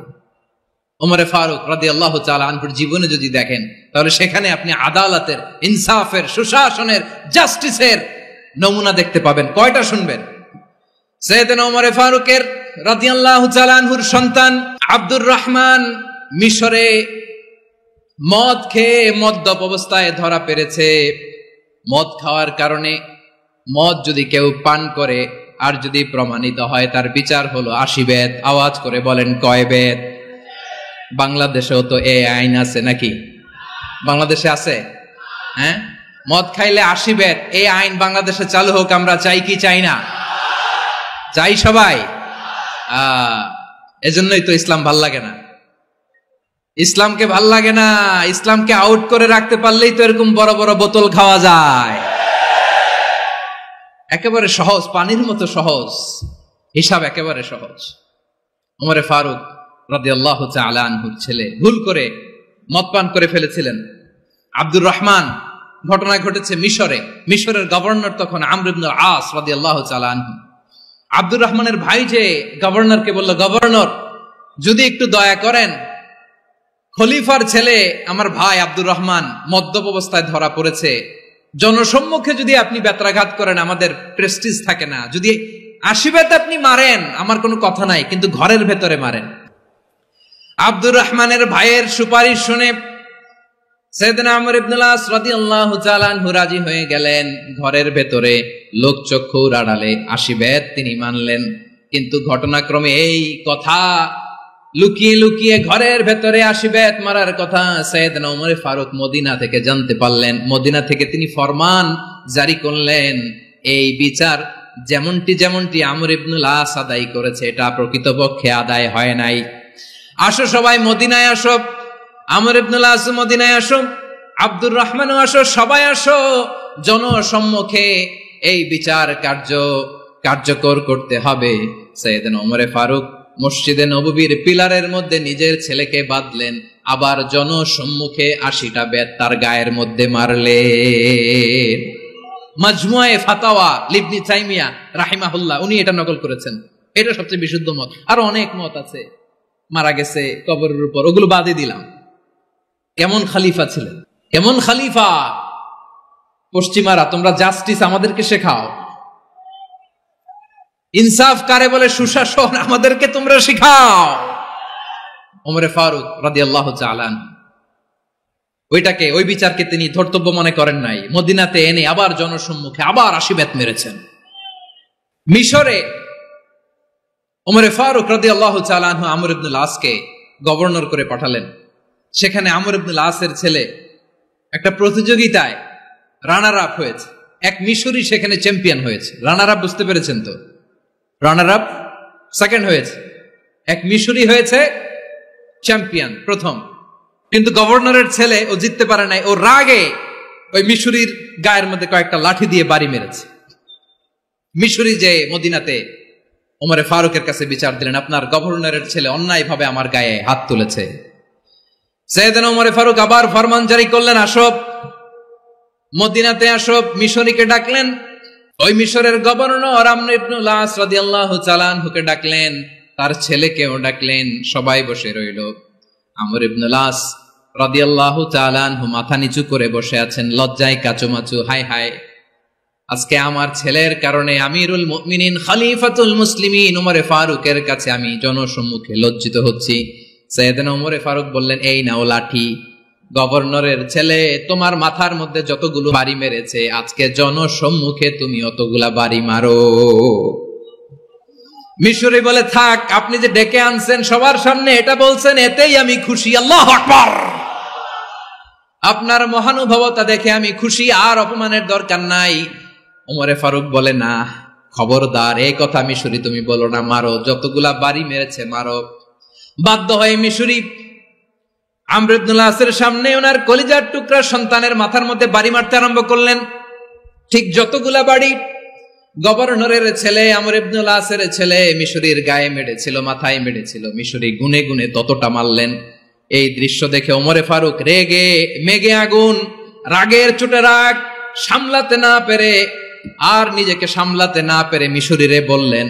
ওমর ফারুক রাদিয়াল্লাহু তাআলা আনহুর জীবনে যদি দেখেন, তাহলে সেখানে আপনি আদালতের, ইনসাফের, সুশাসনের, জাস্টিসের নমুনা দেখতে পাবেন। কয়টা শুনবেন? সাইয়েদনা ওমর ফারুকের রাদিয়াল্লাহু তাআলা আনহুর সন্তান আব্দুর রহমান মিশরে মদ খেয়ে মদ্যপ অবস্থায় ধরা পড়েছে। মদ খাওয়ার কারণে, মদ যদি কেউ পান করে আর যদি প্রমাণিত হয়, তার বিচার হলো 80 বেত। আওয়াজ করে বলেন কয় বেত? বাংলাদেশেও তো এই আইন আছে নাকি? বাংলাদেশে আছে? হ্যাঁ, মদ খাইলে 80 বেত, এই আইন বাংলাদেশে চালু হোক। আমরা চাই কি চাই না? চাই সবাই। এজন্যই তো ইসলাম ভাল লাগে না। ইসলামকে ভাল লাগে না। ইসলামকে আউট করে রাখতে পারলেই তো এরকম বড় বড় বোতল খাওয়া যায়। একেবারে সহজ, পানির মতো সহজ হিসাব, একেবারে সহজ। ওমর ফারুক রাদিয়াল্লাহু তাআলা আনহুর ছেলে ভুল করে মদ পান করে ফেলেছিলেন। আব্দুর রহমান, ঘটনা ঘটেছে মিশরে। মিশরের গভর্নর তখন আমর ইবনে আস রাদিয়াল্লাহু তাআলা আনহু। আব্দুর রহমানের ভাই যে গভর্নরকে বলল, গভর্নর যদি একটু দয়া করেন, খলিফার ছেলে আমার ভাই আব্দুর রহমান মদ্যপ অবস্থায় ধরা পড়েছে, জনসম্মুখে যদি আপনি বেত্রাঘাত করেন আমাদের প্রেস্টিজ থাকে না, যদি 80 বেত আপনি মারেন আমার কোনো কথা নাই, কিন্তু ঘরের ভেতরে মারেন। আব্দুর রহমানের ভাইয়ের সুপারিশ শুনে সাইয়েদনা আমর ইবনে আস রাদিয়াল্লাহু তাআলা আনহু রাজি হয়ে গেলেন। ঘরের ভেতরে লোকচক্ষুর আড়ালে 80 বেত তিনি মানলেন। কিন্তু ঘটনাক্রমে এই কথা লুকিয়ে লুকিয়ে ঘরের ভেতরে 80 বেত মারার কথা সাইয়েদনা ওমর ফারুক মদিনা থেকে জানতে পারলেন। মদিনা থেকে তিনি ফরমান জারি করলেন, এই বিচার যেমনটি আমর ইবনে আস আদায় করেছে, এটা প্রকৃতপক্ষে আদায় হয় নাই। আসো সবাই মদিনায় আসো, আমর ইবনে আস মদিনায় আসো, আব্দুর রহমানও আসো, সবাই আসো, জনসম্মুখে এই বিচার কার্যকর করতে হবে। সাইয়েদনা ওমর ফারুক মসজিদে নববীর পিলারের মধ্যে নিজের ছেলেকে বাঁধলেন, আবার জনসম্মুখে 80টা বেত তার গায়ের মধ্যে মারলেন। মাজমুয়ে ফাতাওয়া ইবনে তাইমিয়া রাহিমাহুল্লাহ উনি এটা নকল করেছেন। এটা সবচেয়ে বিশুদ্ধ মত। আর অনেক মত আছে, মারা গেছে কবরের উপর, ওগুলো বাদে দিলাম। কেমন খলিফা ছিলেন, কেমন খলিফা! পশ্চিমারা তোমরা জাস্টিস আমাদেরকে শেখাও, ইনসাফ কারে বলে, সুশাসন আমাদেরকে তোমরা শেখাও। ওমর ফারুক রাদিয়াল্লাহু তাআলা ওই বিচারকে তিনি ধর্তব্য মনে করেন নাই। মদিনাতে এনে আবার জনসম্মুখে আবার 80 বেত মেরেছেন। মিশরে ওমর ফারুক রাদিয়াল্লাহু তাআলা আনহু আমর ইবনে আসকে গভর্নর করে পাঠালেন। সেখানে আমর ইবনে আসের ছেলে একটা প্রতিযোগিতায় রানার আপ হয়েছে। এক মিশরি সেখানে চ্যাম্পিয়ন হয়েছে। রানার আপ বুঝতে পেরেছেন তো? রানার আপ সেকেন্ড হয়েছে, এক মিশরি হয়েছে চ্যাম্পিয়ন প্রথম। কিন্তু গভর্নরের ছেলে ও জিততে পারে নাই। ও রাগে ওই মিশরির গায়ের মধ্যে কয়েকটা লাঠি দিয়ে বাড়ি মেরেছে। মিশরি যে মদিনাতে ওমর ফারুকের কাছে বিচার দিলেন, আপনার গভর্নরের ছেলে অন্যায়ভাবে আমার গায়ে হাত তুলেছে। সাইয়েদনা ওমর ফারুক আবার ফরমান জারি করলেন, আসো মদিনাতে আসো। মিশরীকে ডাকলেন। ওই মিশরের গভর্নর আমর ইবনে আস রাদিয়াল্লাহু তাআলা আনহুকে ডাকলেন, তার ছেলেকেও ডাকলেন। সবাই বসে রইল। আমর ইবনে আস রাদিয়াল্লাহু তাআলা আনহু মাথা নিচু করে বসে আছেন, লজ্জায় কাচুমাচু। হায় হায়, আজকে আমার ছেলের কারণে আমিরুল মুমিনিন খলিফাতুল মুসলিমিন ওমর ফারুকের কাছে আমি জনসম্মুখে লজ্জিত হচ্ছি। সাইয়েদনা ওমর ফারুক বললেন, এই নাও লাঠি, গভর্নরের ছেলে তোমার মাথার মধ্যে যতগুলো বাড়ি মেরেছে, আজকে জনসম্মুখে তুমি অতগুলা বাড়ি মারো। মিশরি বলে, থাক, আপনি যে ডেকে আনছেন সবার সামনে এটা বলছেন, এতেই আমি খুশি। আল্লাহু আকবার! আপনার মহানুভবতা দেখে আমি খুশি, আর অপমানের দরকার নাই। ওমর ফারুক বলে, না, খবরদার এই কথা মিশরি তুমি বলো না, মারো, যতগুলা বাড়ি মেরেছে মারো। বাধ্য হয়ে মিশরি আমর ইবনুল আসের সামনে ওনার কলিজার টুকরা সন্তানের মাথার মধ্যে বাড়ি মারতে আরম্ভ করলেন। ঠিক যতগুলা বাড়ি গভর্নরের ছেলে আমর ইবনুল আসের ছেলে মিশরির গায়ে মেরেছিল, মাথায় মেরেছিল, মিশরি গুনে গুনে ততটা মারলেন। এই দৃশ্য দেখে ওমরে ফারুক রেগে মেগে আগুন, রাগের চোটে রাগ সামলাতে না পেরে আর নিজেকে সামলাতে না পেরে মিশরিরে বললেন,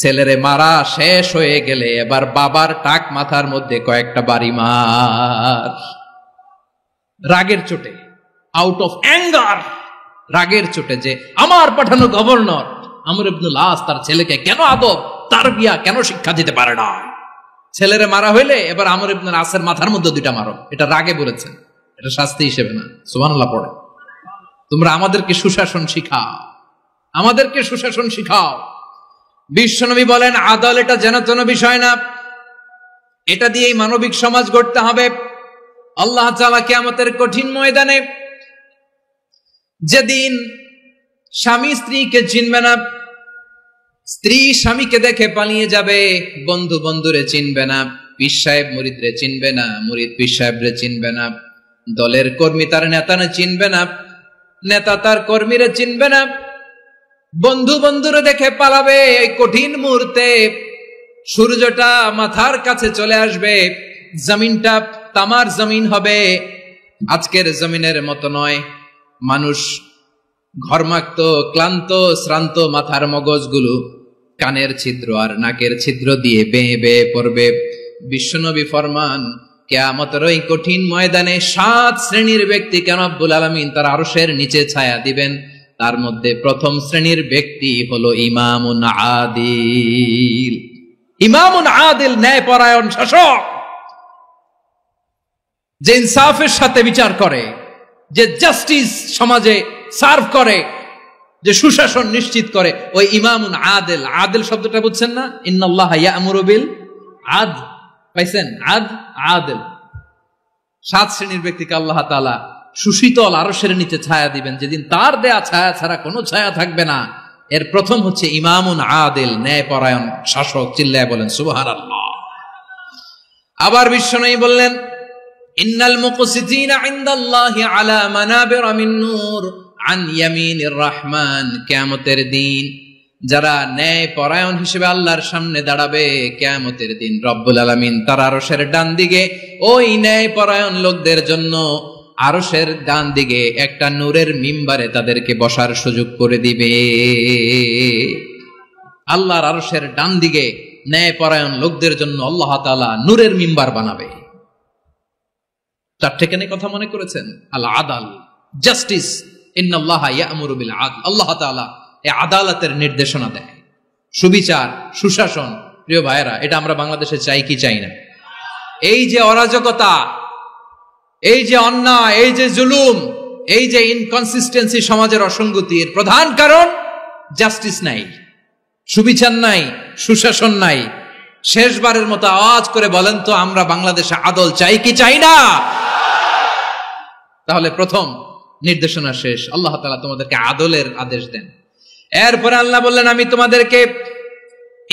ছেলেরে মারা শেষ হয়ে গেলে এবার বাবার টাক মাথার মধ্যে কয়েকটা বাড়ি মার। রাগের চোটে, আউট অফ অ্যাঙ্গার, রাগের চোটে যে আমার পাঠানো গভর্নর আমর ইবনুল আস তার ছেলেকে কেন আদব তারবিয়া কেন শিক্ষা দিতে পারে না, ছেলেরে মারা হইলে এবার আমর ইবনুল আসের মাথার মধ্যে দুইটা মারো। এটা রাগে বলেছেন, এটা শাস্তি হিসেবে না। সুবহানাল্লাহ পড়ে। তোমরা আমাদেরকে সুশাসন শিখাও, আমাদেরকে সুশাসন শিখাও। বিশ্বনবী বলেন আদল এটা যেন তেন বিষয় না, এটা দিয়েই মানবিক সমাজ গড়তে হবে। আল্লাহ তাআলা কিয়ামতের কঠিন ময়দানে যেদিন স্বামী স্ত্রীকে চিনবে না, স্ত্রী স্বামীকে দেখে পালিয়ে যাবে, বন্ধু বন্ধুরে চিনবে না, পীর সাহেব মুরিদরে চিনবে না, মুরিদ পীর সাহেবরে চিনবে না, দলের কর্মী তার নেতারে চিনবে না, নেতা তার কর্মীরে চিনবে না, বন্ধু বন্ধুরে দেখে পালাবে। এই কঠিন মুহূর্তে সূর্যটা মাথার কাছে চলে আসবে, জমিনটা তামার জমিন হবে, আজকের জমিনের মতো নয়। মানুষ ঘর্মাক্ত ক্লান্ত শ্রান্ত মাথার মগজগুলো কানের ছিদ্র আর নাকের ছিদ্র দিয়ে বেয়ে বেয়ে পড়বে। বিশ্বনবী ফরমান কিয়ামতের ওই কঠিন ময়দানে 7 শ্রেণীর ব্যক্তিকে রব্বুল আলামিন তার আরশের নিচে ছায়া দিবেন। তার মধ্যে প্রথম শ্রেণীর ব্যক্তি হলো ইমামুন আদিল। ইমামুন আদিল, ন্যায়পরায়ণ শাসক, যে ইনসাফের সাথে বিচার করে, যে জাস্টিস সমাজে সার্ভ করে, যে সুশাসন নিশ্চিত করে, ওই ইমামুন আদিল। আদিল শব্দটা বুঝছেন না? ইন্নাল্লাহা ইয়া'মুরু বিল আদল, পাইছেন? আদিল। 7 শ্রেণীর ব্যক্তিকে আল্লাহ তাআলা সুশীতল আরশের নিচে ছায়া দিবেন, যেদিন তার দেয়া ছায়া ছাড়া কোনো ছায়া থাকবে না। এর প্রথম হচ্ছে ইমামুন আদিল, ন্যায়পরায়ণ শাসক। চিল্লায় বলেন সুবহানাল্লাহ। আবার বিশ্বনবী বললেন ইন্নাল মুকসিতিনা ইনদাল্লাহি আলা মানাবির মিন নূর আন ইয়ামিনির রহমান। কিয়ামতের দিন যারা ন্যায়পরায়ণ হিসেবে আল্লাহর সামনে দাঁড়াবে, কিয়ামতের দিন রব্বুল আলামিন তার আরশের ডান দিকে ওই ন্যায়পরায়ণ লোকদের জন্য আরশের ডান দিকে একটা নূরের মিম্বারে তাদেরকে বসার সুযোগ করে দিবে। আল্লাহর আরশের ডান দিকে ন্যায়পরায়ণ লোকদের জন্য আল্লাহ তাআলা নূরের মিম্বার বানাবে। 4টে কেন কথা মনে করেছেন? আল আদাল, জাস্টিস। ইন্নাল্লাহা ইয়া'মুরু বিল আদল। আল্লাহ তাআলা এই আদালতের নির্দেশনা দেয়, সুবিচার, সুশাসন। প্রিয় ভাইয়েরা, এটা আমরা বাংলাদেশে চাই কি চাই না? এই যে অরাজকতা, এই যে অন্যায়, এই যে জুলুম, এই যে ইনকনসিস্টেন্সি সমাজের অসঙ্গতি, এর প্রধান কারণ জাস্টিস নাই, সুবিচার নাই, সুশাসন নাই। শেষবারের মতো আওয়াজ করে বলেন তো, আমরা বাংলাদেশে আদল চাই কি চাই না? তাহলে প্রথম নির্দেশনা শেষ। আল্লাহ তাআলা তোমাদেরকে আদলের আদেশ দেন। এরপরে আল্লাহ বললেন আমি তোমাদেরকে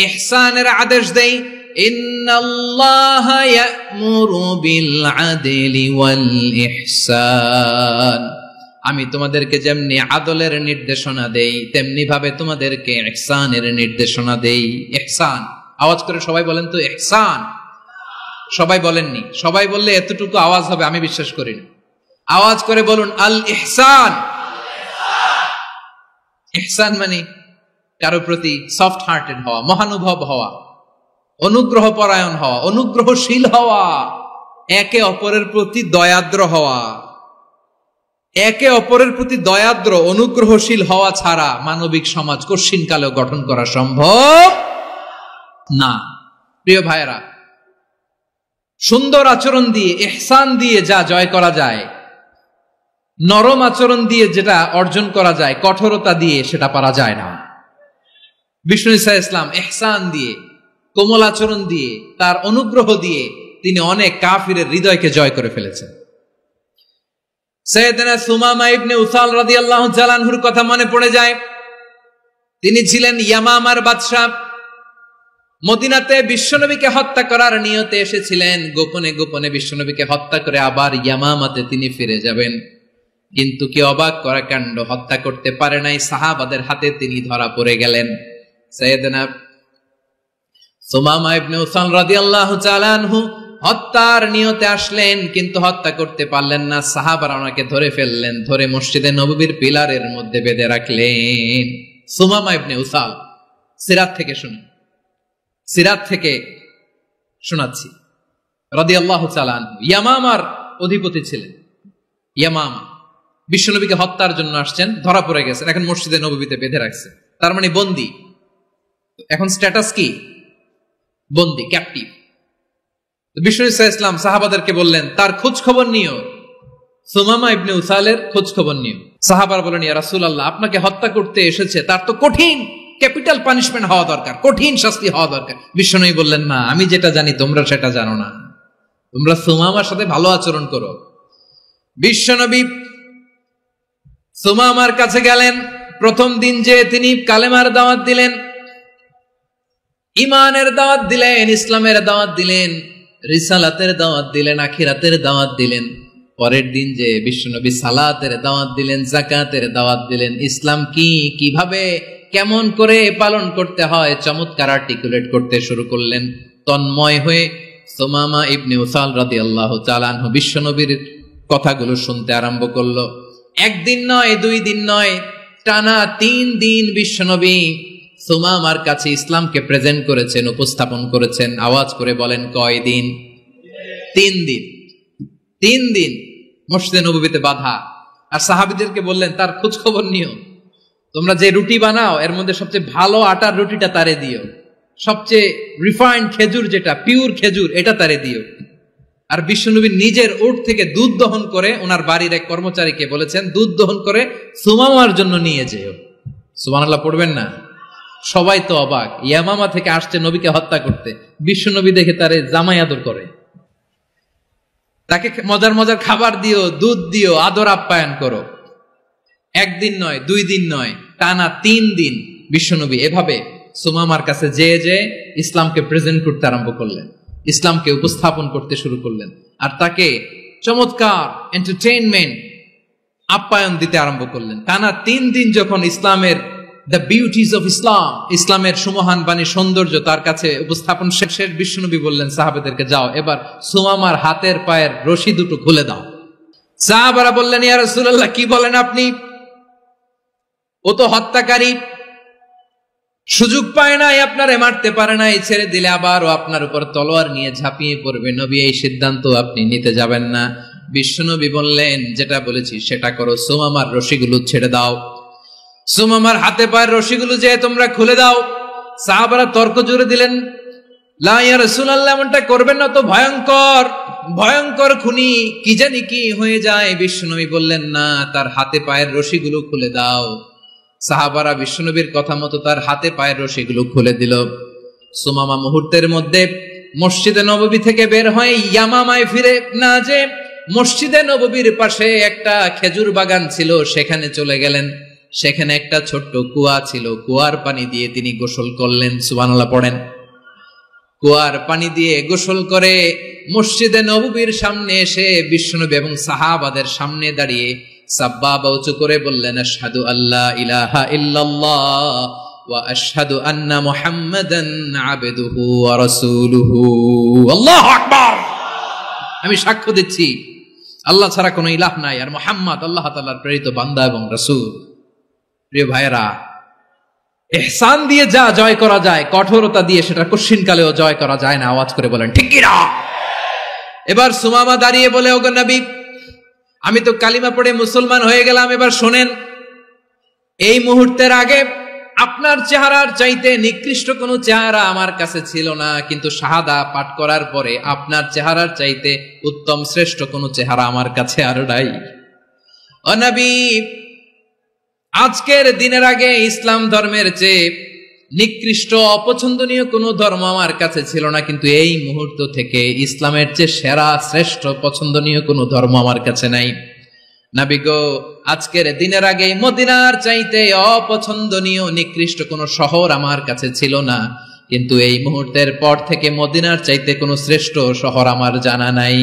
ইহসানের আদেশ দেই। ইন্নাল্লাহা ইয়া'মুরু বিল আদলি ওয়াল ইহসান। আমি তোমাদেরকে যেমনি আদলের নির্দেশনা দেই, তেমনি ভাবে তোমাদেরকে ইহসানের নির্দেশনা দেই। ইহসান, আওয়াজ করে সবাই বলেন তো ইহসান। সবাই বলেননি, সবাই বললে এতটুকু আওয়াজ হবে আমি বিশ্বাস করি না। আওয়াজ করে বলুন আল ইহসান। ইহসান মানে কারো প্রতি সফট হার্টেড হওয়া, মহানুভব হওয়া, অনুগ্রহ পরায়ণ হওয়া, অনুগ্রহশীল হওয়া, একে অপরের প্রতি দয়াদ্র হওয়া। একে অপরের প্রতি দয়াদ্র অনুগ্রহশীল হওয়া ছাড়া মানবিক সমাজ কশিনকালেও গঠন করা সম্ভব না। প্রিয় ভাইয়েরা, সুন্দর আচরণ দিয়ে, ইহসান দিয়ে যা জয় করা যায়, নরম আচরণ দিয়ে যেটা অর্জন করা যায়, কঠোরতা দিয়ে সেটা পারা যায় না। বিষ্ণু ঈসা ইসলাম ইহসান দিয়ে, কোমল আচরণ দিয়ে, তার অনুগ্রহ দিয়ে তিনি অনেক কাফিরের হৃদয়কে জয় করে ফেলেছেন। সাইয়েদনা সুমামা ইবনে উসাল রাদিয়াল্লাহু তাআলা আনহুর কথা মনে পড়ে যায়। তিনি ছিলেন ইয়ামামার বাদশা। মদিনাতে বিশ্বনবীকে হত্যা করার নিয়তে এসেছিলেন, গোপনে গোপনে বিশ্বনবীকে হত্যা করে আবার ইয়ামামাতে তিনি ফিরে যাবেন। কিন্তু কি অবাক করা কাণ্ড, হত্যা করতে পারে নাই, সাহাবাদের হাতে তিনি ধরা পড়ে গেলেন। সাইয়েদনা সুমামা ইবনে উসাল রাদিয়াল্লাহু তাআলা আনহু হত্যার নিয়তে আসলেন, কিন্তু হত্যা করতে পারলেন না। সাহাবারা ওনাকে ধরে ফেললেন, ধরে মসজিদে নববীর পিলারের মধ্যে বেঁধে রাখলেন। সুমামা ইবনে উসাল, সিরাত থেকে শুনুন, সিরাত থেকে শোনাচ্ছি। রাদিয়াল্লাহু তাআলা আনহু ইয়ামামার অধিপতি ছিলেন। ইয়ামামা বিশ্বনবীকে হত্যার জন্য আসছেন, ধরা পড়ে গেছেন, এখন মসজিদে নববীতে বেঁধে রাখছে, তার মানে বন্দী। এখন স্ট্যাটাস কি? বন্দী, ক্যাপটিভ। বিশ্বনবী সাল্লাল্লাহু আলাইহি ওয়াসাল্লাম সাহাবাদেরকে বললেন, তার খোঁজ খবর নিও, সুমামা ইবনে উসালের খোঁজ খবর নিও। সাহাবারা বলেন, ইয়া রাসূলুল্লাহ, আপনাকে হত্যা করতে এসেছে, তার তো কঠিন ক্যাপিটাল পানিশমেন্ট হওয়া দরকার, কঠিন শাস্তি হওয়া দরকার। বিশ্বনবী বললেন, না, আমি যেটা জানি তোমরা সেটা জানো না, তোমরা সুমামার সাথে ভালো আচরণ করো। বিশ্বনবী সুমামার কাছে গেলেন। প্রথম দিন যে তিনি কালেমার দাওয়াত দিলেন, ঈমানের দাওয়াত দিলেন, ইসলামের দাওয়াত দিলেন, রিসালাতের দাওয়াত দিলেন, আখিরাতের দাওয়াত দিলেন। পরের দিন যে বিশ্বনবী সালাতের দাওয়াত দিলেন, যাকাতের দাওয়াত দিলেন, ইসলাম কি, কিভাবে, কেমন করে পালন করতে হয় চমৎকার আর্টিকুলেট করতে শুরু করলেন। তন্ময় হয়ে সুমামা ইবনে উসাল রাদিয়াল্লাহু তাআলা আনহু বিশ্বনবীর কথাগুলো শুনতে আরম্ভ করলো। একদিন নয়, 2 দিন নয়, টানা 3 দিন বিশ্বনবী সুমামার কাছে ইসলামকে প্রেজেন্ট করেছেন, উপস্থাপন করেছেন। আওয়াজ করে বলেন, কয় দিন? 3 দিন। 3 দিন মসজিদে নববীতে বাঁধা। আর সাহাবীদেরকে বললেন, তার খোঁজ খবর নিও, তোমরা যে রুটি বানাও এর মধ্যে সবচেয়ে ভালো আটার রুটিটা তারে দিও, সবচেয়ে রিফাইন্ড খেজুর, যেটা পিওর খেজুর, এটা তারে দিও। আর বিশ্বনবী নিজের উট থেকে দুধ দহন করে ওনার বাড়ির এক কর্মচারীকে বলেছেন, দুধ দহন করে সুমামার জন্য নিয়ে যেও। সুবহানাল্লাহ পড়বেন না? সবাই তো অবাক, ইয়ামামা থেকে আসছে নবীকে হত্যা করতে, বিশ্বনবী দেখে তারে জামাই আদর করে, তাকে মজার মজার খাবার দিও, দুধ দিও, আদর আপ্যায়ন করো। একদিন নয়, 2 দিন নয়, টানা 3 দিন বিশ্বনবী এভাবে সুমামার কাছে যে ইসলামকে প্রেজেন্ট করতে আরম্ভ করলেন, ইসলামকে উপস্থাপন করতে শুরু করলেন। আর তাকে চমৎকার এন্টারটেইনমেন্ট, আপ্যায়ন দিতে আরম্ভ করলেন। টানা 3 দিন যখন ইসলামের দ্য বিউটিজ অফ ইসলাম, ইসলামের সুমহান বাণী, সৌন্দর্য তার কাছে উপস্থাপন শেষে বিশ্বনবী বললেন সাহাবাদেরকে, যাও এবার সুমামার হাতের পায়ের রশি দুটো খুলে দাও। সাহাবারা বললেন, ইয়া রাসূলুল্লাহ, কি বলেন আপনি? ও তো হত্যাকারী, সুযোগ পায় নাই, আপনারে মারতে পারে নাই, ছেড়ে দিলে আবার ও আপনার উপর তলোয়ার নিয়ে ঝাঁপিয়ে পড়বে। নবী, এই সিদ্ধান্ত আপনি নিতে যাবেন না। বিশ্বনবী বললেন, যেটা বলেছি সেটা করো, সুমামার রশিগুলো ছেড়ে দাও, সুমামার হাতে পায়ের রশিগুলো যে তোমরা খুলে দাও। সাহাবারা তর্ক জুড়ে দিলেন, লা ইয়া রাসূলুল্লাহ, এমনটা করবেন না, তো ভয়ঙ্কর ভয়ঙ্কর খুনি, কি জানি কি হয়ে যায়। বিশ্বনবী বললেন, না, তার হাতে পায়ের রশিগুলো খুলে দাও। সাহাবারা বিশ্বনবীর কথা মতো তার হাতে পায়ের রশিগুলো খুলে দিল। সুমামা মুহূর্তের মধ্যে মসজিদে নববী থেকে বের হয়ে ইয়ামামায় ফিরে না যে মসজিদে নববীর পাশে একটা খেজুর বাগান ছিল, সেখানে চলে গেলেন। সেখানে একটা ছোট্ট কুয়া ছিল, কুয়ার পানি দিয়ে তিনি গোসল করলেন। সুবহানাল্লাহ পড়েন। কুয়ার পানি দিয়ে গোসল করে মসজিদে নববীর সামনে এসে বিশ্বনবী এবং সাহাবাদের সামনে দাঁড়িয়ে সাব্বাবা উঁচু করে বললেন, আশহাদু আল্লা ইলাহা ইল্লাল্লাহ ওয়া আশহাদু আন্না মুহাম্মাদান আবদুহু ওয়া রাসূলুহু। আল্লাহু আকবার। আমি সাক্ষ্য দিচ্ছি আল্লাহ ছাড়া কোনো ইলাহ নাই, আর মুহাম্মদ আল্লাহ তাআলার প্রেরিত বান্দা এবং রাসূল। প্রিয় ভাইয়েরা, ইহসান দিয়ে যা জয় করা যায়, কঠোরতা দিয়ে সেটা কঠিনকালেও জয় করা যায় না। আওয়াজ করে বলেন ঠিক কি না? এবার সুমামা দাঁড়িয়ে বলে, ওগো নবী, আমি তো কালিমা পড়ে মুসলমান হয়ে গেলাম, এবার শোনেন, এই মুহূর্তের আগে আপনার চেহারার চাইতে নিকৃষ্ট কোনো চেহারা আমার কাছে ছিল না, কিন্তু শাহাদা পাঠ করার পরে আপনার চেহারার চাইতে উত্তম শ্রেষ্ঠ কোনো চেহারা আমার কাছে আর নাই। ও নবী, আজকের দিনের আগে ইসলাম ধর্মের চেয়ে নিকৃষ্ট অপছন্দনীয় কোনো ধর্ম আমার কাছে ছিল না, কিন্তু এই মুহূর্ত থেকে ইসলামের চেয়ে সেরা শ্রেষ্ঠ পছন্দনীয় কোনো ধর্ম আমার কাছে নাই। নবী গো, আজকের দিনের আগে মদিনার চাইতে অপছন্দনীয় নিকৃষ্ট কোন শহর আমার কাছে ছিল না, কিন্তু এই মুহূর্তের পর থেকে মদিনার চাইতে কোনো শ্রেষ্ঠ শহর আমার জানা নাই।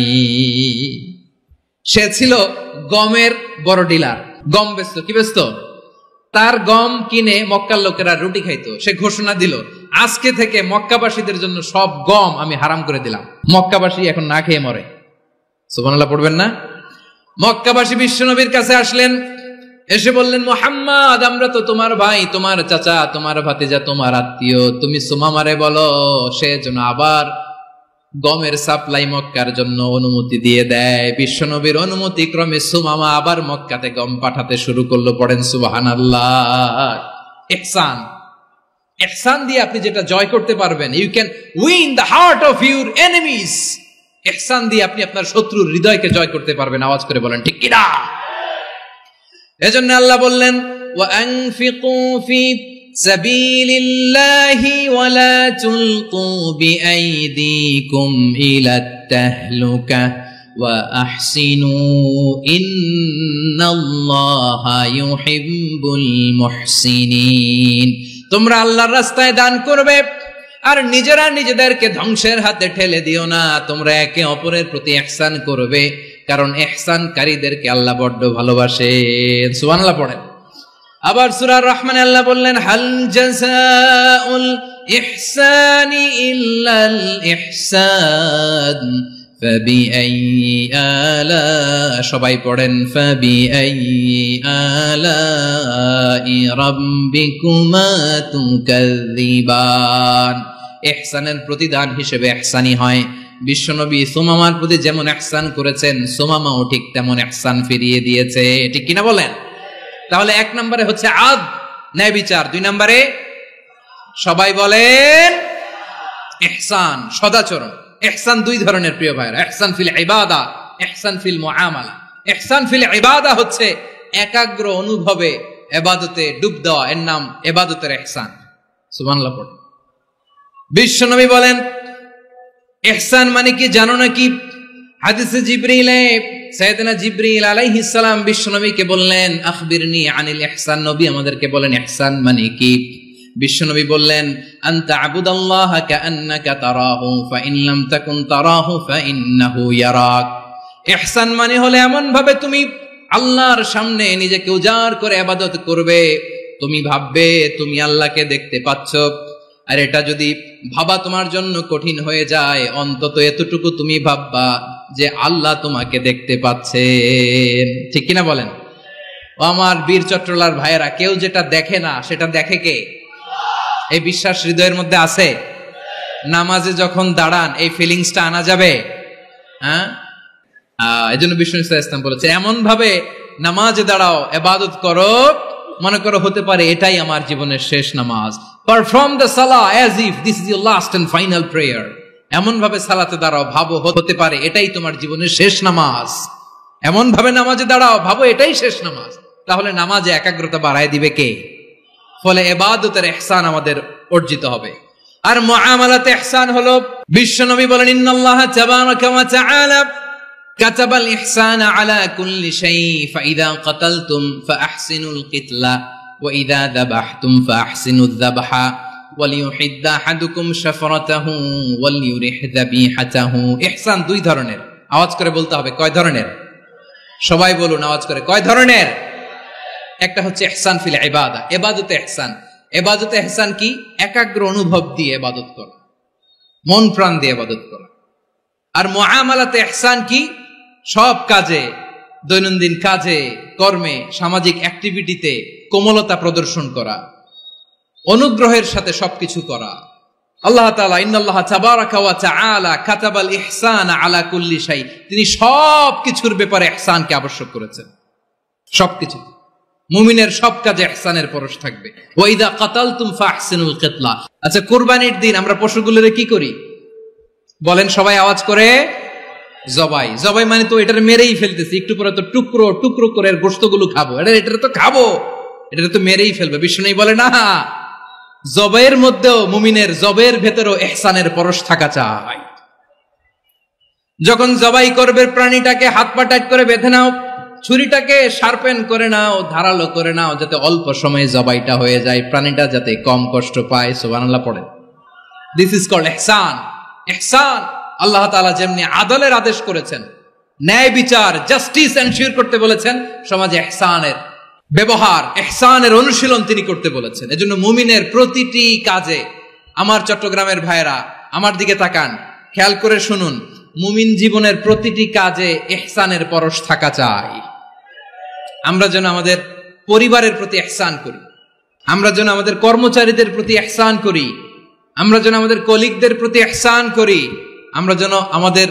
সে ছিল গমের বড় ডিলার, গম বেচতো। কি বেচতো? তার গম কিনে মক্কার লোকেরা রুটি খাইতো। সে ঘোষণা দিল, আজকে থেকে মক্কাবাসীদের জন্য সব গম আমি হারাম করে দিলাম, মক্কাবাসী এখন না খেয়ে মরে। সুবহানাল্লাহ পড়বেন না? মক্কাবাসী বিশ্বনবীর কাছে আসলেন, এসে বললেন, মুহাম্মদ, আমরা তো তোমার ভাই, তোমার চাচা, তোমার ভাতিজা, তোমার আত্মীয়, তুমি সুমামারে বলো সে যেন আবার গমের সাপ্লাই মক্কার জন্য অনুমতি দিয়ে দেয়। বিশ্বনবীর অনুমতি ক্রমে সুমামা আবার মক্কাতে গম পাঠাতে শুরু করলো। পড়েন সুবহানাল্লাহ। ইহসান, ইহসান দিয়ে আপনি যেটা জয় করতে পারবেন, you can win the heart of your enemies. ইহসান দিয়ে আপনি আপনার শত্রুর হৃদয়কে জয় করতে পারবেন। আওয়াজ করে বলেন ঠিক কিনা? এজন্য আল্লাহ বললেন, ওয়ানফিকু ফি সাবিলিল্লাহি ওয়ালা তুলকু বিআইদিকুম ইলাত তাহলুকা ওয়া আহসিনু ইন্নাল্লাহা ইউহিব্বুল মুহসিনিন। তোমরা আল্লাহর রাস্তায় দান করবে আর নিজেরা নিজেদেরকে ধ্বংসের হাতে ঠেলে দিও না। তোমরা একে অপরের প্রতি ইহসান করবে, কারণ ইহসানকারীদেরকে আল্লাহ বড্ড ভালোবাসেন। সুবহানাল্লাহ পড়েন। আবার সূরা রহমানে আল্লাহ বললেন, হাল জাযাউল ইহসানি ইল্লাল ইহসান ফাবিআইয়ি আলা, সবাই পড়েন, ফাবিআইয়ি আলাই রাব্বিকুমা তুকাযযিবান। ইহসানের প্রতিদান হিসেবে ইহসানি হয়। বিশ্বনবী সুমামার প্রতি যেমন ইহসান করেছেন, সুমামাও ঠিক তেমন ইহসান ফিরিয়ে দিয়েছে। ঠিক কিনা বলেন? তাহলে এক নম্বরে হচ্ছে আদ, ন্যায় বিচার। দুই নম্বরে সবাই বলেন ইহসান, সদাচরণ। ইহসান দুই ধরনের প্রিয় ভাইরা, ইহসান ফিল ইবাদা, ইহসান ফিল মুআমালা। ইহসান ফিল ইবাদা হচ্ছে একাগ্র অনুভবে ইবাদতে ডুব দেওয়া, এর নাম ইবাদতের ইহসান। সুবহানাল্লাহ পড়ুন। বিশ্বনবী বলেন ইহসান মানে কি জানো নাকি? হাদিসে জিবরিলে সাইয়েদনা জিবরিল আলাইহিস সালাম বিশ্বনবীকে বললেন, আখবিরনি আনিল ইহসান। নবী আমাদেরকে বলেন ইহসান মানে কি? বিশ্বনবী বললেন, আনতা আবুদাল্লাহা কাআন্নাকা তারাহু ফাইন লাম তাকুন তারাহু ফাইন্নাহু ইয়ারাক। ইহসান মানে হলো এমন ভাবে তুমি আল্লাহর সামনে নিজেকে উজাড় করে ইবাদত করবে, তুমি ভাববে তুমি আল্লাহকে দেখতে পাচ্ছ। আর এটা যদি ভাবা তোমার জন্য কঠিন হয়ে যায়, অন্তত এতটুকু তুমি ভাববা যে আল্লাহ তোমাকে দেখতে পাচ্ছেন। ঠিক কিনা বলেন? ও আমার বীর চট্টলার ভাইয়েরা, কেউ যেটা দেখে না সেটা দেখে কে? এই বিশ্বাস হৃদয়ের মধ্যে আছে? নামাজে যখন দাঁড়ান এই ফিলিংসটা আনা যাবে? হ্যাঁ, এই জন্য বিষ্ণু ইসলাম বলেছে এমন ভাবে নামাজে দাঁড়াও, ইবাদত করো, মনে করো হতে পারে এটাই আমার জীবনের শেষ নামাজ। Perform the salah as if this is your last and final prayer. এমন ভাবে সালাতে দাঁড়াও, ভাবো হতে পারে এটাই তোমার জীবনের শেষ নামাজ। এমন ভাবে নামাজে দাঁড়াও, ভাবো এটাই শেষ নামাজ। তাহলে নামাজে একাগ্রতা বাড়ায় দিবে কে? ফলে ইবাদতের ইহসান আমাদের অর্জিত হবে। আর মুআমালাতে ইহসান হলো, বিশ্বনবী বলেন, ইন্নাল্লাহা তাবারাকা ওয়া তাআলা কাতাবাল ইহসানা আলা কুল্লি শাই ফাইদা কাতালতুম ফাআহসিনুল কিতলা ওয়া ইযা যাবাহতুম ফাআহসিনুয যাবহা ওয়ালিয়ুহিদ্দা আহাদুকুম শাফরাতাহু ওয়ালিয়ুরিহ যাবিহাতাহু। ইহসান দুই ধরনের। আওয়াজ করে বলতে হবে কয় ধরনের? সবাই বলুন আওয়াজ করে, কয় ধরনের? একটা হচ্ছে ইহসান ফিল ইবাদা, ইবাদতে ইহসান। ইবাদতে ইহসান কি? একাগ্র অনুভব দিয়ে ইবাদত করা, মন প্রাণ দিয়ে ইবাদত করা। আর মুআমালাতে ইহসান কি? সব কাজে, দৈনন্দিন কাজে, কর্মে, সামাজিক অ্যাক্টিভিটিতে কোমলতা প্রদর্শন করা, অনুগ্রহের সাথে সবকিছু করা। আল্লাহ তাআলা ইন্নাল্লাহা তাবারাকা ওয়া তাআলা কাতাবাল ইহসানা আলা কুল্লি শাই, তিনি সবকিছুর ব্যাপারে ইহসানকে আবশ্যক করেছেন। সবকিছু, মুমিনের সব কাজে ইহসানের পরশ থাকবে। ওয়া ইযা কাতালতুম ফাহসিনুল কিতলা। আচ্ছা, কুরবানির দিন আমরা পশুগুলোরে কি করি? বলেন সবাই আওয়াজ করে, জবাই। জবাই মানে তো এটার মেরেই ফেলতেছি, একটু পরে তো টুকরো টুকরো করে গোশতগুলো খাবো, এটা তো খাবো, এটা তো মেরেই ফেলবে। বিষ্ণু বলে না, জবাইয়ের মধ্যেও মুমিনের জবের ভেতরেও ইহসানের পরশ থাকা চাই। যখন জবাই করবে প্রাণীটাকে হাত পা টাইট করে বেঁধে নাও, ছুরিটাকে শার্পেন করে নাও, ধারালো করে নাও, যাতে অল্প সময়ে জবাইটা হয়ে যায়, প্রাণীটা যাতে কম কষ্ট পায়। সুবহানাল্লাহ পড়েন। দিস ইজ কল্ড ইহসান। ইহসান আল্লাহ তাআলা যেমনি আদলের আদেশ করেছেন, ন্যায় বিচার, জাস্টিস এনশিওর করতে বলেছেন, সমাজে ইহসানের ব্যবহার, ইহসানের অনুশীলন তিনি করতে বলেছেন। এজন্য মুমিনের প্রতিটি কাজে, আমার চট্টগ্রামের ভাইয়েরা আমার দিকে তাকান, খেয়াল করে শুনুন, মুমিন জীবনের প্রতিটি কাজে ইহসানের পরশ থাকা চাই। আমরা যেন আমাদের পরিবারের প্রতি ইহসান করি, আমরা যেন আমাদের কর্মচারীদের প্রতি ইহসান করি, আমরা যেন আমাদের কলিগদের প্রতি ইহসান করি, আমরা যেন আমাদের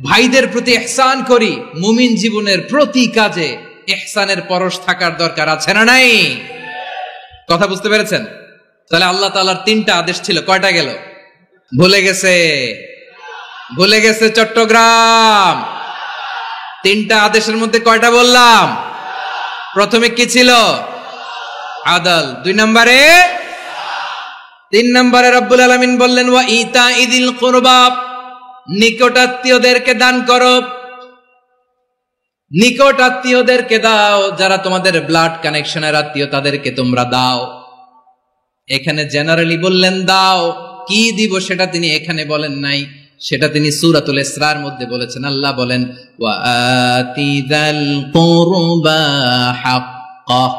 ভাইদের প্রতি ইহসান করি। মুমিন জীবনের প্রতি কাজে ইহসানের পরশ থাকার দরকার আছে না নাই? কথা বুঝতে পেরেছেন? তাহলে আল্লাহ তাআলার 3টা আদেশ ছিল, কয়টা গেল? ভুলে গেছে, ভুলে গেছে চট্টগ্রাম। 3টা আদেশের মধ্যে কয়টা বললাম? প্রথমে কি ছিল? আদল। 2 নম্বরে, 3 নম্বরে রব্বুল আলামিন বললেন ওয়া ইতাইদিল কুরবা, নিকটাত্মীয়দেরকে দান করো। নিকট আত্মীয়দেরকে দাও, যারা তোমাদের ব্লাড কানেকশনের আত্মীয় তাদেরকে তোমরা দাও। এখানে জেনারেলি বললেন দাও, কি দিব সেটা তিনি এখানে বলেন নাই, সেটা তিনি সূরাতুল ইসরার মধ্যে বলেছেন। আল্লাহ বলেন ওয়া আতিদাল কুরবা হাক্কাহ,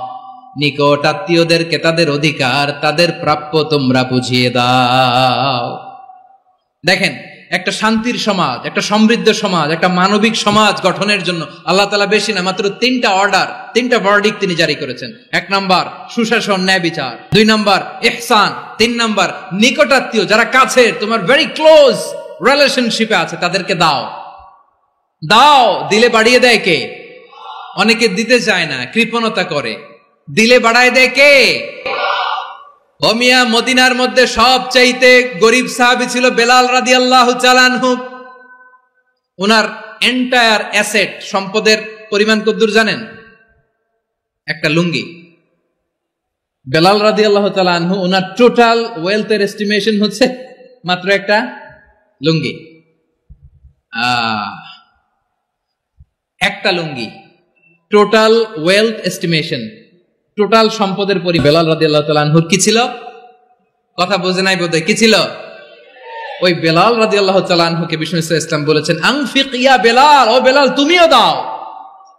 নিকট আত্মীয়দেরকে তাদের অধিকার, তাদের প্রাপ্য তোমরা বুঝিয়ে দাও। দেখেন, একটা শান্তির সমাজ, একটা সমৃদ্ধ সমাজ, একটা মানবিক সমাজ গঠনের জন্য আল্লাহ তাআলা বেশি না, মাত্র 3টা অর্ডার, 3টা ভার্ডিক্ট তিনি জারি করেছেন। 1 নাম্বার সুশাসন, ন্যায় বিচার। 2 নাম্বার ইহসান। 3 নাম্বার নিকটাত্মীয়, যারা কাছের, তোমার ভেরি ক্লোজ রিলেশনশিপে আছে, তাদেরকে দাও। দাও, দিলে বাড়িয়ে দেয় কে? অনেকে দিতে চায় না, কৃপণতা করে। দিলে বাড়ায় দেয় কে? ও মিয়া, মদিনার মধ্যে সবচাইতে গরিব সাহাবী ছিল বেলাল রাদিয়াল্লাহু তাআলা আনহু। ওনার এন্টায়ার অ্যাসেট, সম্পদের পরিমাণ কতদূর জানেন? একটা লুঙ্গি। বেলাল রাদিয়াল্লাহু তাআলা আনহু, ওনার টোটাল ওয়েলথের এস্টিমেশন হচ্ছে মাত্র একটা লুঙ্গি। একটা লুঙ্গি, টোটাল ওয়েলথ এস্টিমেশন, টোটাল সম্পদের পরি বেলাল রাদিয়াল্লাহু তাআলা আনহুর কি ছিল? কথা বোঝে নাই বোধহয়, কি ছিল? ওই বেলাল রাদিয়াল্লাহু তাআলা আনহুকে বিষ্ণু ইসলাম বলেছেন আনফিক ইয়া বেলাল, ও বেলাল তুমিও দাও।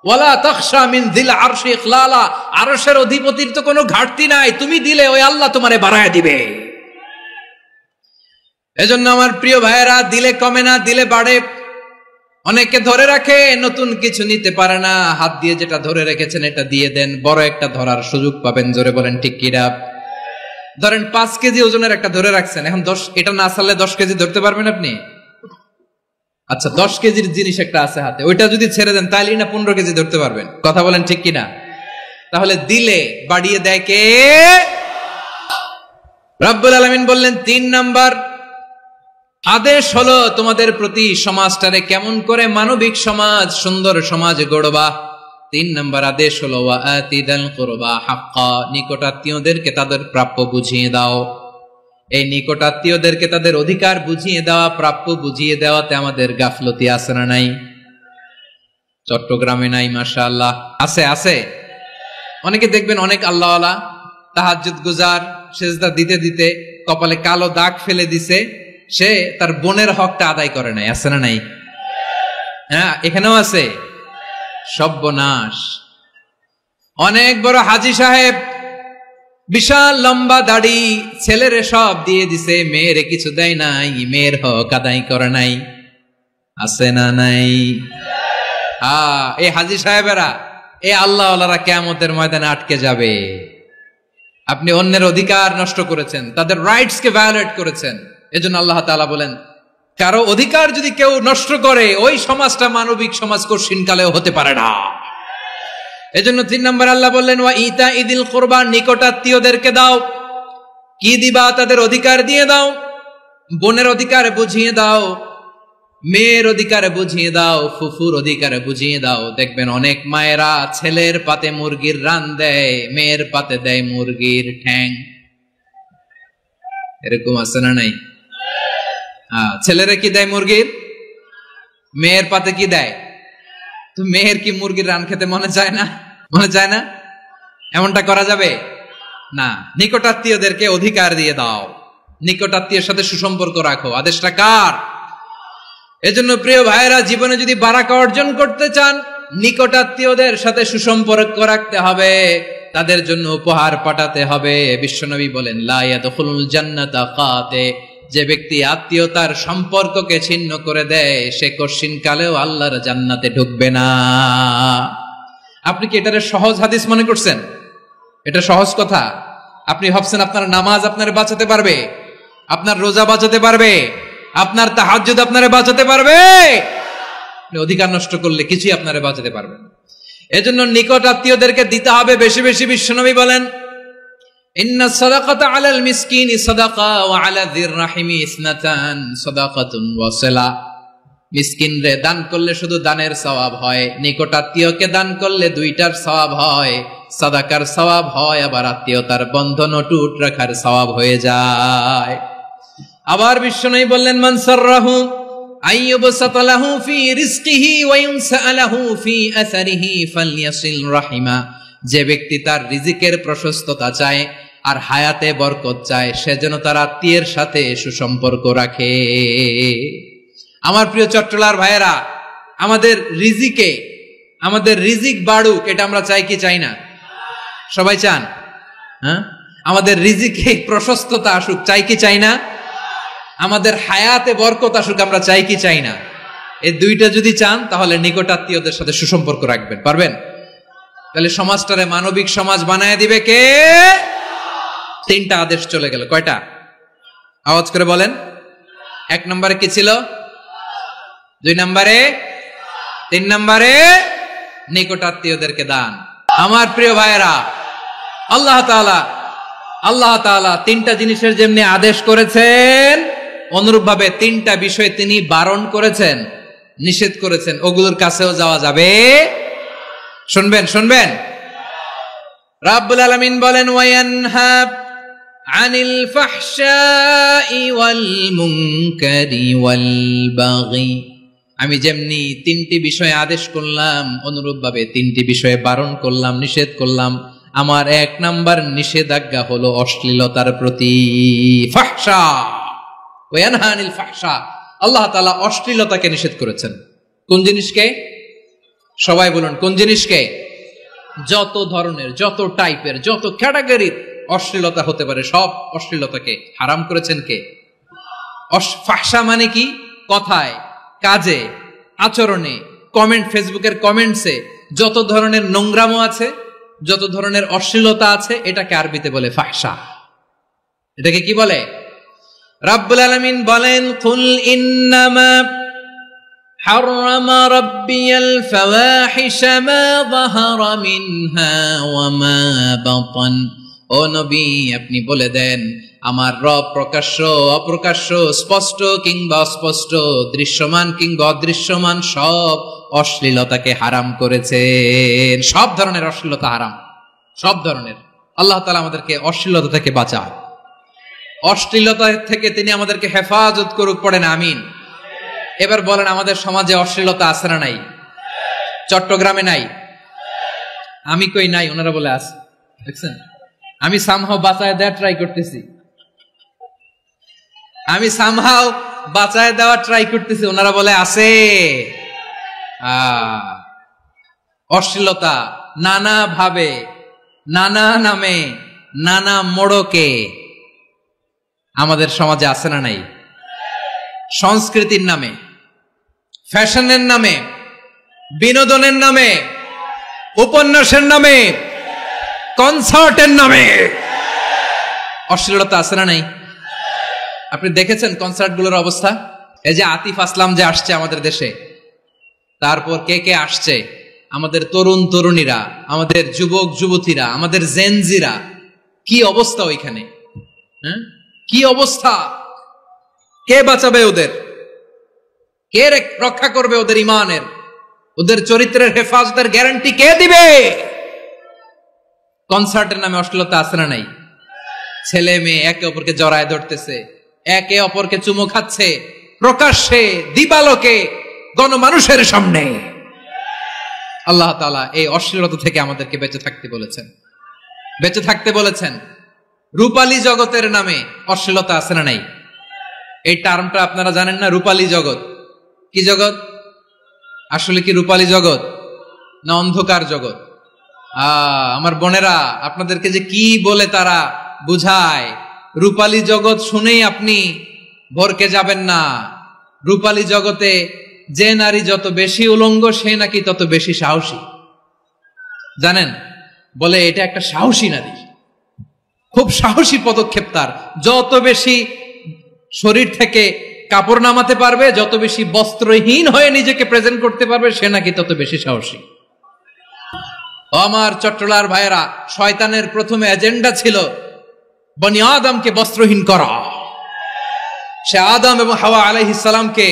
ওয়ালা তাখশা মিন যিল আরশি ইখলালা, আরশের অধিপতির তো কোনো ঘাটতি নাই, তুমি দিলে ওই আল্লাহ তোমারে বাড়ায় দিবে। এজন্য আমার প্রিয় ভাইয়েরা, দিলে কমে না, দিলে বাড়ে। অনেকে ধরে রাখে, নতুন কিছু নিতে পারে না, হাত দিয়ে যেটা ধরে রেখেছেন এটা দিয়ে দেন, বড় একটা ধরার সুযোগ পাবেন। জোরে বলেন ঠিক কিনা? ধরেন 5 কেজি ওজনের একটা ধরে রাখছেন, এখন 10, এটা না ছাড়লে 10 কেজি ধরতে পারবেন আপনি? আচ্ছা, 10 কেজির জিনিস একটা আছে হাতে, ওইটা যদি ছেড়ে দেন তাহলে না 15 কেজি ধরতে পারবেন। কথা বলেন ঠিক কিনা? তাহলে দিলে বাড়িয়ে দেয় কে? রব্বুল আলামিন বললেন 3 নাম্বার আদেশ হলো তোমাদের প্রতি সমাজটারে কেমন করে মানবিক সমাজ, সুন্দর সমাজ গড়বা। 3 নাম্বার আদেশ হলো ওয়া আতিদাল কুরবা হাক্কা, নিকটাত্মীয়দেরকে তাদের প্রাপ্য বুঝিয়ে দাও। এই নিকটাত্মীয়দেরকে তাদের অধিকার বুঝিয়ে দেওয়া, প্রাপ্য বুঝিয়ে দেওয়াতে আমাদের গাফলতি আছে না নাই? চট্টগ্রামে নাই? মাশাআল্লাহ আছে, আছে। অনেকে দেখবেন অনেক আল্লাহওয়ালা, তাহাজ্জুদ গুজার, সেজদা দিতে দিতে কপালে কালো দাগ ফেলে দিছে, সে তার বোনের হকটা আদায় করে নাই। আছে না নাই? হ্যাঁ, এখানেও আছে। সর্বনাশ। অনেক বড় হাজী সাহেব, বিশাল লম্বা দাড়ি, ছেলেরে সব দিয়ে দিছে, মেয়েরে কিছু দেয় নাই, মেয়ের হক আদায় করে নাই। আছে না নাই? এই হাজী সাহেবেরা, এই আল্লাহওয়ালারা কিয়ামতের ময়দানে আটকে যাবে। আপনি অন্যের অধিকার নষ্ট করেছেন, তাদের রাইটস কে ভায়োলেট করেছেন। এজন্য আল্লাহ তাআলা বলেন, কারো অধিকার যদি কেউ নষ্ট করে, ওই সমাজটা মানবিক সমাজ কঠিনকালেও হতে পারে না। এজন্য 3 নম্বর আল্লাহ বললেন ওয়া ইতাইদিল কুরবা, নিকটাত্মীয়দেরকে দাও। কি দিবা? তাদের অধিকার দিয়ে দাও। বোনের অধিকার বুঝিয়ে দাও, মেয়ের অধিকার বুঝিয়ে দাও, ফুফুর অধিকার বুঝিয়ে দাও। দেখবেন অনেক মায়েরা ছেলের পাতে মুরগির রান দেয়, মেয়ের পাতে দেয় মুরগির ঠ্যাং। এরকম আছে না নাই? ছেলেরা কি দেয়? মুরগির। মেয়ের পাতে কি দেয়? তো মেয়ের কি মুরগির রান খেতে মনে চায় না? মনে চায় না? এমনটা করা যাবে না। নিকটাত্মীয়দেরকে অধিকার দিয়ে দাও, নিকটাত্মীয়ের সাথে সুসম্পর্ক রাখো। আদেশটা কার? এজন্য প্রিয় ভাইয়েরা, জীবনে যদি বারাকা অর্জন করতে চান, নিকটাত্মীয়দের সাথে সুসম্পর্ক রাখতে হবে, তাদের জন্য উপহার পাঠাতে হবে। বিশ্বনবী বলেন, লা ইয়াদখুলুল জান্নাতা কাতে, যে ব্যক্তি আত্মীয়তার সম্পর্ককে ছিন্ন করে দেয়, সে কশিন কালেও আল্লাহর জান্নাতে ঢুকবে না। আপনি কি এটারে সহজ হাদিস মনে করছেন? এটা সহজ কথা? আপনি ভাবছেন আপনার নামাজ আপনারে বাঁচাতে পারবে, আপনার রোজা বাঁচাতে পারবে, আপনার তাহাজ্জুদ আপনারে বাঁচাতে পারবে? অধিকার নষ্ট করলে কিছুই আপনারে বাঁচাতে পারবে না। এজন্য নিকট আত্মীয়দেরকে দিতে হবে বেশি বেশি। বিশ্বনবী বলেন, ইন্না সাদাকাতা আলাল মিসকিনি সাদাকা ওয়া আলা যির রাহিমি ইসনাতান সাদাকাতুন ওয়া সিলা। মিসকিনরে দান করলে শুধু দানের সওয়াব হয়, নিকট আত্মীয়কে দান করলে দুইটার সওয়াব হয়, সাদাকার সওয়াব হয়, আবার আত্মীয়তার বন্ধন অটুট রাখার সওয়াব হয়ে যায়। আবার বিশ্বনবী বললেন, মান সাররাহু আইয়ুবসাতা লাহু ফি রিজকিহি ওয়া ইউনসা লাহু ফি আসারিহি ফালইয়াসিল রাহিমা। যে ব্যক্তি তার রিজিকের প্রশস্ততা চায় আর হায়াতে বরকত চায়, সে যেন তার আত্মীয়ের সাথে সুসম্পর্ক রাখে। আমার প্রিয় চট্টলার ভাইয়েরা, আমাদের রিজিক বাড়ুক, এটা আমরা চাই কি চাই না? সবাই চান? হ্যাঁ, আমাদের রিজিকে প্রশস্ততা আসুক, চাই কি চাই না? আমাদের হায়াতে বরকত আসুক, আমরা চাই কি চাই না? এই দুইটা যদি চান, তাহলে নিকটাত্মীয়দের সাথে সুসম্পর্ক রাখবেন, পারবেন? তাহলে সমাজটারে মানবিক সমাজ বানায় দিবে কে? তিনটা আদেশ চলে গেল। কয়টা? আওয়াজ করে বলেন। 1 নম্বরে কি ছিল? 2 নম্বরে, 3 নম্বরে নিকটাত্মীয়দেরকে দান। আমার প্রিয় ভাইয়েরা, আল্লাহ তাআলা 3টা জিনিসের যেমনি আদেশ করেছেন, অনুরূপ ভাবে 3টা বিষয় তিনি বারণ করেছেন, নিষেধ করেছেন। ওগুলোর কাছেও যাওয়া যাবে। শুনবেন। রাব্বুল আলামিন বলেন, ওয়ায়ানহা আনিল ফাহশাই ওয়াল মুনকারি ওয়াল বাগি। আমি যেমনি 3টি বিষয়ে আদেশ করলাম, অনুরূপ ভাবে 3টি বিষয়ে বারণ করলাম, নিষেধ করলাম। আমার 1 নাম্বার নিষেধাজ্ঞা হলো অশ্লীলতার প্রতি। ফাহশা, ওয়ায়ানহা আনিল ফাহশা, আল্লাহ তাআলা অশ্লীলতাকে নিষেধ করেছেন। কোন জিনিসকে? সবাই বলুন, কোন জিনিসকে? যত ধরনের, যত টাইপের, যত ক্যাটাগরির অশ্লীলতা হতে পারে, সব অশ্লীলতাকে হারাম করেছেন কে? ফাহশা মানে কি? কথায়, কাজে, আচরণে, কমেন্ট, ফেসবুকের কমেন্টসে যত ধরনের নোংরামো আছে, যত ধরনের অশ্লীলতা আছে, এটাকে আরবিতে বলে ফাহশা। এটাকে কি বলে? রাব্বুল আলামিন বলেন, কুল ইন্নামা حرم ربي الفواحش ما ظهر منها وما بطن। ও নবী, আপনি বলে দেন, আমার রব প্রকাশ্য অপ্রকাশ্য, স্পষ্ট কিংবা অস্পষ্ট, দৃশ্যমান কিংবা অদৃশ্যমান সব অশ্লীলতাকে হারাম করেছেন। সব ধরনের অশ্লীলতা হারাম, সব ধরনের। আল্লাহ তাআলা আমাদেরকে অশ্লীলতা থেকে বাঁচায়, অশ্লীলতা থেকে তিনি আমাদেরকে হেফাজত করুক। পড়েন আমিন। এবার বলেন, আমাদের সমাজে অশ্লীলতা আছে না নাই? চট্টগ্রামে নাই? আমি কই নাই, ওনারা বলে আছে। দেখছেন, আমি সামহাও বাঁচায় দেওয়ার ট্রাই করতেছি, ওনারা বলে আছে। অশ্লীলতা নানা ভাবে, নানা নামে, নানা মোড়কে আমাদের সমাজে আছে না নাই? সংস্কৃতির নামে, ফ্যাশনের নামে, বিনোদনের নামে, উপন্যাসের নামে, কনসার্টের নামে অশ্লীলতা আছে না নাই? আপনি দেখেছেন কনসার্টগুলোর অবস্থা? এই যে আতিফ আসলাম যে আসছে আমাদের দেশে, তারপর কে কে আসছে, আমাদের তরুণ তরুণীরা, আমাদের যুবক যুবতীরা, আমাদের জেনজিরা, কি অবস্থা ওইখানে? হ্যাঁ, কি অবস্থা? কে বাঁচাবে ওদের? কে রক্ষা করবে ওদের ইমানের, ওদের চরিত্রের হেফাজতের গ্যারান্টি কে দিবে? কনসার্টের নামে অশ্লীলতা আছে না নাই? ছেলে মেয়ে একে অপরকে জড়ায় ধরতেছে, একে অপরকে চুমো খাচ্ছে, প্রকাশ্যে, দিবালোকে, গণমানুষের সামনে। আল্লাহ তাআলা এই অশ্লীলতা থেকে আমাদেরকে বেঁচে থাকতে বলেছেন, বেঁচে থাকতে বলেছেন। রূপালী জগতের নামে অশ্লীলতা আছে না নাই? এই টার্মটা আপনারা জানেন না? রূপালী জগৎ কি জগৎ? আসলে কি রূপালী জগৎ না অন্ধকার জগৎ? আমার বোনেরা, আপনাদেরকে যে কি বলে তারা বুঝায়, রূপালী জগৎ শুনেই আপনি ভরকে যাবেন না। রূপালী জগতে যে নারী যত বেশি উলঙ্গ সে নাকি তত বেশি সাহসী। জানেন, বলে এটা একটা সাহসী নারী, খুব সাহসী পদক্ষেপ তার। যত বেশি শরীর থেকে কাপড় নামাতে পারবে, যত বেশি বস্ত্রহীন হয়ে নিজেকে প্রেজেন্ট করতে পারবে, সে নাকি তত বেশি সাহসী। আমার চট্টলার ভাইয়েরা, শয়তানের প্রথমে এজেন্ডা ছিল বনি আদমকে বস্ত্রহীন করা। সে আদম এবং হাওয়া আলাইহিস সালামকে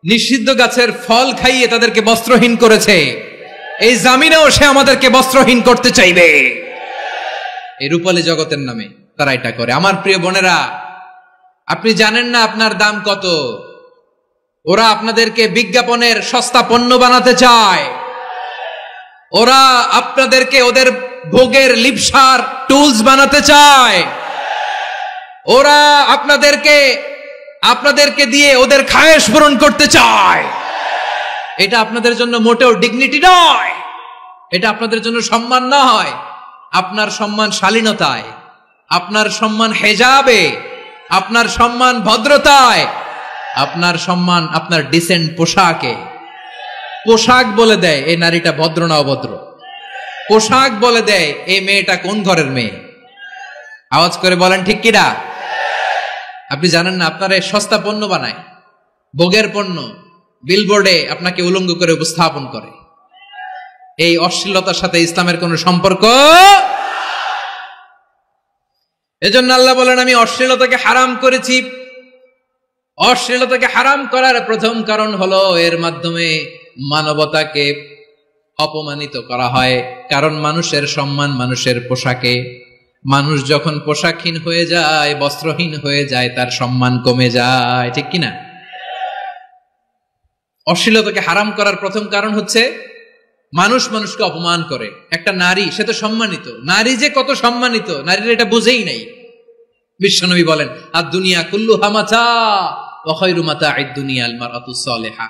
নিষিদ্ধ গাছের ফল খাইয়ে তাদেরকে বস্ত্রহীন করেছে। এই জামিনেও সে আমাদেরকে বস্ত্রহীন করতে চাইবে। এই রূপালী জগতের নামে তারা এটা করে। আমার প্রিয় বোনেরা, আপনি জানেন না আপনার দাম কত। ওরা আপনাদেরকে বিজ্ঞাপনের সস্তা পণ্য বানাতে চায়। ওরা আপনাদেরকে ওদের ভোগের লিপসার টুলস বানাতে চায়। ওরা আপনাদেরকে দিয়ে ওদের খায়েশ পূরণ করতে চায়। এটা আপনাদের জন্য মোটেও ডিগনিটি নয়, এটা আপনাদের জন্য সম্মান নয়। আপনার সম্মান শালীনতায়, আপনার সম্মান হেজাবে, আপনার সম্মান ভদ্রতায়, আপনার সম্মান আপনার ডিসেন্ট পোশাকে। পোশাক বলে দেয় এই নারীটা ভদ্র না অভদ্র। পোশাক বলে দেয় এই মেয়েটা কোন ঘরের মেয়ে। আওয়াজ করে বলেন ঠিক কিনা? আপনি জানেন না, আপনার এই সস্তা পণ্য বানায়, ভোগের পণ্য, বিলবোর্ডে আপনাকে উলঙ্গ করে উপস্থাপন করে। এই অশ্লীলতার সাথে ইসলামের কোন সম্পর্ক। এজন্য আল্লাহ বলেন, আমি অশ্লীলতাকে হারাম করেছি। অশ্লীলতাকে হারাম করার প্রথম কারণ হলো এর মাধ্যমে মানবতাকে অপমানিত করা হয়। কারণ মানুষের সম্মান মানুষের পোশাকে। মানুষ যখন পোশাকহীন হয়ে যায়, বস্ত্রহীন হয়ে যায়, তার সম্মান কমে যায়, ঠিক কিনা? অশ্লীলতাকে হারাম করার প্রথম কারণ হচ্ছে মানুষ মানুষকে অপমান করে। একটা নারী, সে তো সম্মানিত। নারী যে কত সম্মানিত, নারীরা এটা বুঝেই নাই। বিশ্বনবী বলেন, আর দুনিয়া কুল্লুহা মাতা ওয়া খায়রু মাতা'আদ দুনিয়া আল মারআতুস সালিহা।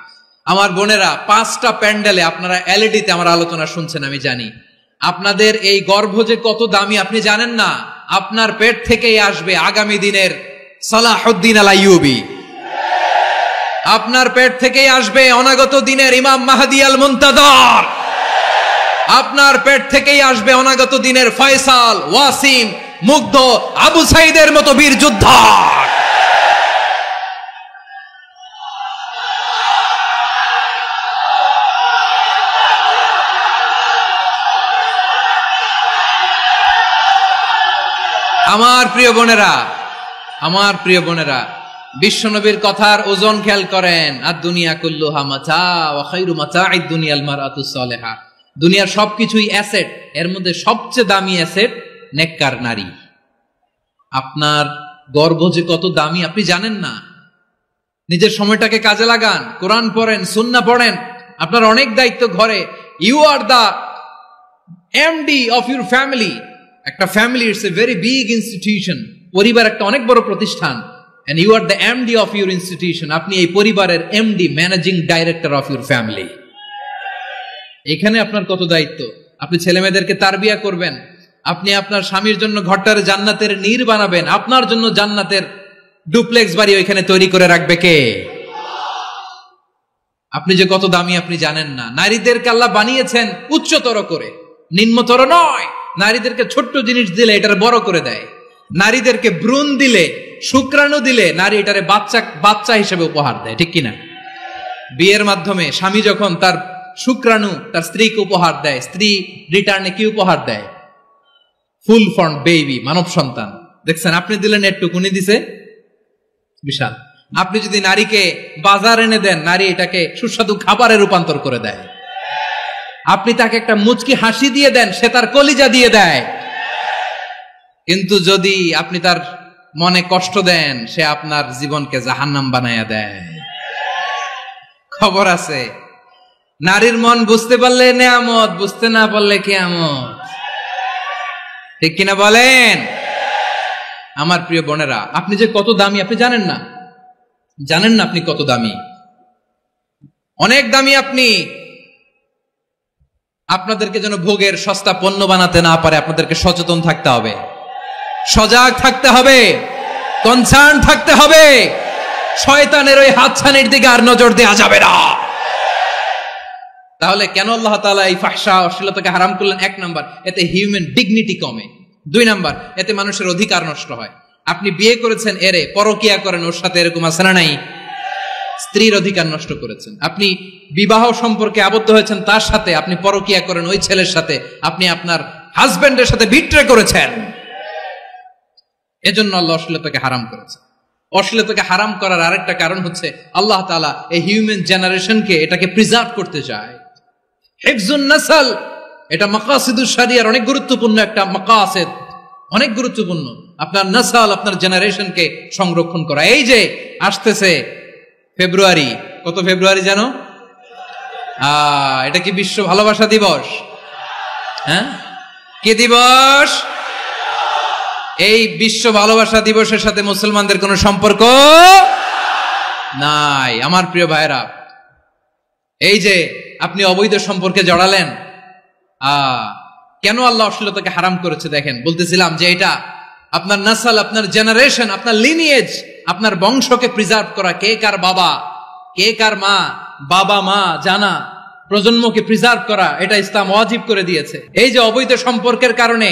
আমার বোনেরা, 5টা প্যান্ডেলে আপনারা এলইডিতে আমার আলোচনা শুনছেন, আমি জানি। আপনাদের এই গর্ভ যে কত দামি আপনি জানেন না। আপনার পেট থেকেই আসবে আগামী দিনের সালাহুদ্দিন আল আইয়ুবী। আপনার পেট থেকেই আসবে অনাগত দিনের ইমাম মাহদী আল মুনতাযর। আপনার পেট থেকেই আসবে অনাগত দিনের ফয়সাল, ওয়াসিম, মুগ্ধ, আবু সাইদের মতো বীর যোদ্ধা। আমার প্রিয় বোনেরা, আমার প্রিয় বোনেরা, বিশ্বনবীর কথার ওজন খেয়াল করেন। আর দুনিয়া কুল্লুহা মাতা ওয়া খায়রু মাতা'আদ দুনিয়া আল মারআতুস সালিহা। দুনিয়ার সবকিছুই অ্যাসেট, এর মধ্যে সবচেয়ে দামি অ্যাসেট নেককার নারী। আপনার গর্ভ যে কত দামি আপনি জানেন না। নিজের সময়টাকে কাজে লাগান, কোরআন পড়েন, সুন্নাহ পড়েন। আপনার অনেক দায়িত্ব ঘরে। You are the MD of your family. একটা family it's a very big institution. পরিবার একটা অনেক বড় প্রতিষ্ঠান। and you are the MD of your institution. আপনি এই পরিবারের MD, managing director of your family. এখানে আপনার কত দায়িত্ব। আপনি ছেলেমেয়েদেরকে তারবিয়া করবেন। আপনি আপনার স্বামীর জন্য ঘরটারে জান্নাতের নীর বানাবেন। আপনার জন্য জান্নাতের ডুপ্লেক্স বাড়ি ওইখানে তৈরি করে রাখবে কে? আপনি যে কত দামি আপনি জানেন না। নারীদেরকে আল্লাহ বানিয়েছেন উচ্চতর করে, নিম্নতর নয়। নারীদেরকে ছোট্ট জিনিস দিলে এটার বড় করে দেয়। নারীদেরকে ভ্রূণ দিলে, শুক্রাণু দিলে নারী এটারে বাচ্চা হিসেবে উপহার দেয়, ঠিক কিনা? বিয়ের মাধ্যমে স্বামী যখন তার শুক্রাণু তার স্ত্রীকে উপহার দেয়, স্ত্রী রিটার্নে কি উপহার দেয়? ফুল ফর্ম বেবি, মানব সন্তান। দেখছেন, আপনি দিলেন একটুক, উনি দিছে বিশাল। আপনি যদি নারীকে বাজার এনে দেন, নারী এটাকে সুস্বাদু খাবারে রূপান্তর করে দেয়। আপনি তাকে একটা মুচকি হাসি দিয়ে দেন, সে তার কলিজা দিয়ে দেয়। কিন্তু যদি আপনি তার মনে কষ্ট দেন, সে আপনার জীবনকে জাহান্নাম বানায়া দেয়। খবর আছে, নারীর মন বুঝতে পারলে নেয়ামত, বুঝতে না পারলে কিয়ামত। ঠিক কিনা বলেন? আমার প্রিয় বোনেরা, আপনি যে কত দামি আপনি জানেন না, জানেন না আপনি কত দামি, অনেক দামি আপনি। আপনাদেরকে যেন ভোগের সস্তা পণ্য বানাতে না পারে আপনাদেরকে সচেতন থাকতে হবে, সজাগ থাকতে হবে, কনসার্ন থাকতে হবে। শয়তানের ওই হাতছানির দিকে আর নজর দেওয়া যাবে না। তাহলে কেন আল্লাহ তাআলা এই ফাহশা অশ্লীলতাকে হারাম করলেন? 1 নাম্বার, এতে হিউম্যান ডিগনিটি কমে। 2 নাম্বার, এতে মানুষের অধিকার নষ্ট হয়। আপনি বিয়ে করেছেন এরে, পরকিয়া করেন ওর সাথে, এরকম আছে না নাই? স্ত্রীর অধিকার নষ্ট করেছেন। আপনি বিবাহ সম্পর্কে আবদ্ধ হয়েছেন তার সাথে, আপনি পরকিয়া করেন ওই ছেলের সাথে, আপনি আপনার হাজবেন্ডের সাথে বিট্রে করেছেন। এজন্য আল্লাহ অশ্লীলতাকে হারাম করেছেন। অশ্লীলতাকে হারাম করার আরেকটা কারণ হচ্ছে আল্লাহ তাআলা এই হিউম্যান জেনারেশনকে এটাকে প্রিজার্ভ করতে চায়। হিফজুন নাসল, এটা মাকাসিদুশ শরিয়ার অনেক গুরুত্বপূর্ণ একটা মাকাসিদ, অনেক গুরুত্বপূর্ণ। আপনার নাসল, আপনার জেনারেশনকে সংরক্ষণ করা। এই যে আসতেছে ফেব্রুয়ারি, কত ফেব্রুয়ারি জানো? এটা কি বিশ্ব ভালোবাসা দিবস? হ্যাঁ, কি দিবস? এই বিশ্ব ভালোবাসা দিবসের সাথে মুসলমানদের কোনো সম্পর্ক নাই। আমার প্রিয় ভাইরা, এই যে আপনি অবৈধ সম্পর্কে জড়ালেন, কেন আল্লাহ অশ্লীলতাকে হারাম করেছে দেখেন। বলতেছিলাম যে এটা আপনার নাসল, আপনার জেনারেশন, আপনার লিনিয়েজ, আপনার বংশকে প্রিজার্ভ করা। কে কার বাবা, কে কার মা, বাবা মা জানা, প্রজন্মকে প্রিজার্ভ করা, এটা ইসলাম ওয়াজিব করে দিয়েছে। এই যে অবৈধ সম্পর্কের কারণে,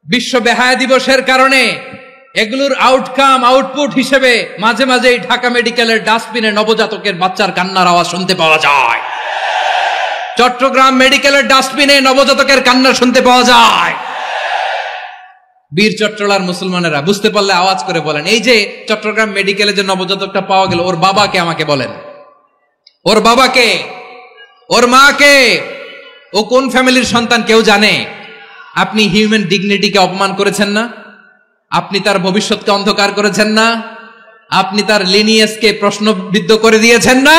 বিশ্ব বেহায়া দিবসের কারণে, এগুলোর আউটকাম, আউটপুট হিসেবে মাঝে মাঝে ঢাকা মেডিকেলের ডাস্টবিনে নবজাতকের বাচ্চার কান্নার আওয়াজ শুনতে পাওয়া যায়। চট্টগ্রাম মেডিকেলের ডাস্টবিনে নবজাতকের কান্না শুনতে পাওয়া যায়। বীর চট্টলার মুসলমানেরা বুঝতে পারলে আওয়াজ করে বলেন, এই যে চট্টগ্রাম মেডিকেলে যে নবজাতকটা পাওয়া গেল, ওর বাবাকে আমাকে বলেন, ওর বাবাকে, ওর মাকে, ও কোন ফ্যামিলির সন্তান কেউ জানে? আপনি হিউম্যান ডিগনিটিকে অপমান করেছেন না? আপনি তার ভবিষ্যৎকে অন্ধকার করেছেন না? আপনি তার লিনিয়েজকে প্রশ্নবিদ্ধ করে দিয়েছেন না?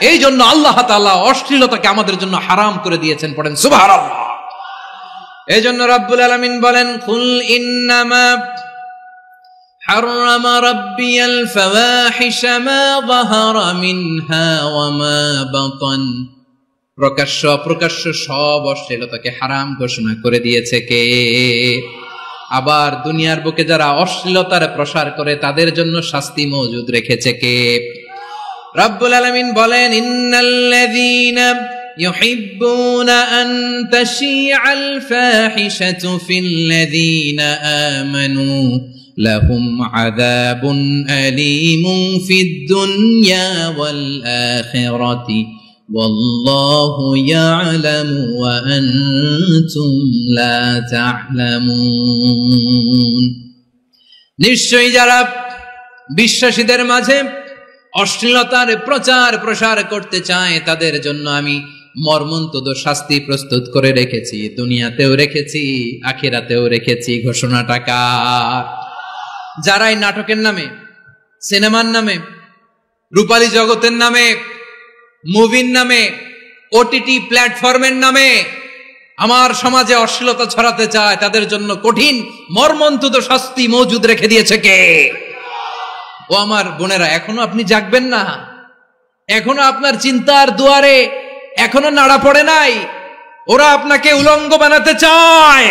এই জন্য আল্লাহ তাআলা অশ্লীলতাকে আমাদের জন্য হারাম করে দিয়েছেন। পড়েন সুবহানাল্লাহ। এই জন্য রাব্বুল আলামিন বলেন, কুল ইন্নামা হারামা রাব্বিয়াল ফাওয়াহিশা মা যাহারা মিনহা ওয়া মা বাতান। প্রকাশ্য অপ্রকাশ্য সব অশ্লীলতাকে হারাম ঘোষণা করে দিয়েছে কে? আবার দুনিয়ার বুকে যারা অশ্লীলতার প্রসার করে তাদের জন্য শাস্তি মজুদ রেখেছে কে? রাব্বুল আলামিন বলেন, ইন্নাল্লাযীনা ইউহিব্বুনা আন তাশিআল ফাহিশাতু ফিল্লাযীনা আমানু লাহুম আযাবুন আলীমুন ফিদ দুনিয়া ওয়াল আখিরাতি ওয়াল্লাহু ইয়ালামু ওয়া আনতুম লা তা'লামুন। নিশ্চয়ই যারা বিশ্বাসীদের মাঝে অশ্লীলতার প্রচার প্রসার করতে চায় তাদের জন্য আমি মর্মন্তুদ শাস্তি প্রস্তুত করে রেখেছি। দুনিয়াতেও রেখেছি, আখিরাতেও রেখেছি। ঘোষণাটা কার? যারা এই নাটকের নামে, সিনেমার নামে, রূপালী জগতের নামে, মুভির নামে, ওটিটি প্ল্যাটফর্মের নামে আমার সমাজে অশ্লীলতা ছড়াতে চায় তাদের জন্য কঠিন মর্মন্তুদ শাস্তি মজুদ রেখে দিয়েছে কে? ও আমার বোনেরা, এখনো আপনি জাগবেন না? এখনো আপনার চিন্তার দুয়ারে এখনো নাড়া পড়ে নাই? ওরা আপনাকে উলঙ্গ বানাতে চায়,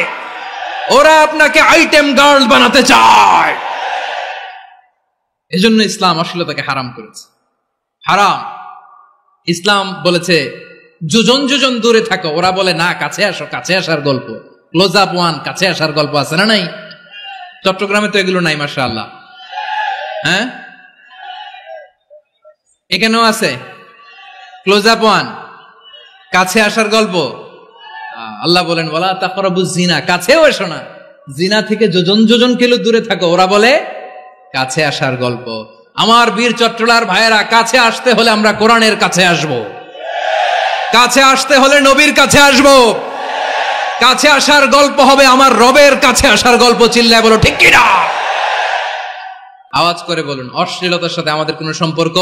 ওরা আপনাকে আইটেম গার্ল বানাতে চায়। এজন্য ইসলাম অশ্লীলতাকে হারাম করেছে। হারাম। ইসলাম বলেছে যোজন যোজন দূরে থাকো, ওরা বলে না কাছে আসো, কাছে আসার গল্প, ক্লোজ আপ ওয়ান, কাছে আসার গল্প আছে না নাই? চট্টগ্রামে তো এগুলো নাই মাশাআল্লাহ। হ্যাঁ, এখানেও আছে ক্লোজ আপ ওয়ান, কাছে আসার গল্প। আল্লাহ বলেন ওয়ালা তাকরাবুজ জিনা, কাছেও এসো না, জিনা থেকে যোজন যোজন কিলো দূরে থাকো, ওরা বলে কাছে আসার গল্প। আমার বীর চট্টলার ভাইয়েরা, কাছে আসতে হলে আমরা কোরআনের কাছে আসব, কাছে আসতে হলে নবীর কাছে আসব, কাছে আসার গল্প হবে আমার রবের কাছে আসার গল্প। চিল্লায় বলো ঠিক কিনা? আওয়াজ করে বলুন, অশ্লীলতার সাথে আমাদের কোনো সম্পর্ক?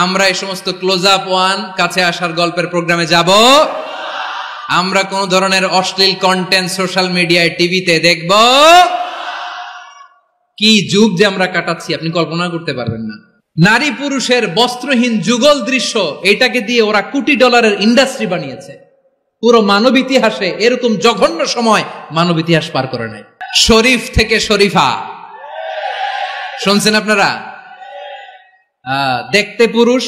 আমরা এই সমস্ত ক্লোজ আপ ওয়ান, কাছে আসার গল্পের প্রোগ্রামে যাব। আমরা কোন ধরনের অশ্লীল কন্টেন্ট সোশ্যাল মিডিয়ায়, টিভিতে দেখব। কি যুগ যে আমরা কাটাচ্ছি আপনি কল্পনা করতে পারবেন না। নারী পুরুষের বস্ত্রহীন যুগল দৃশ্য, এটাকে দিয়ে ওরা কোটি ডলারের ইন্ডাস্ট্রি বানিয়েছে। পুরো মানব ইতিহাসে এরকম জঘন্য সময় মানব ইতিহাস পার করে নাই। শরীফ থেকে শরীফা শুনছেন আপনারা? দেখতে পুরুষ,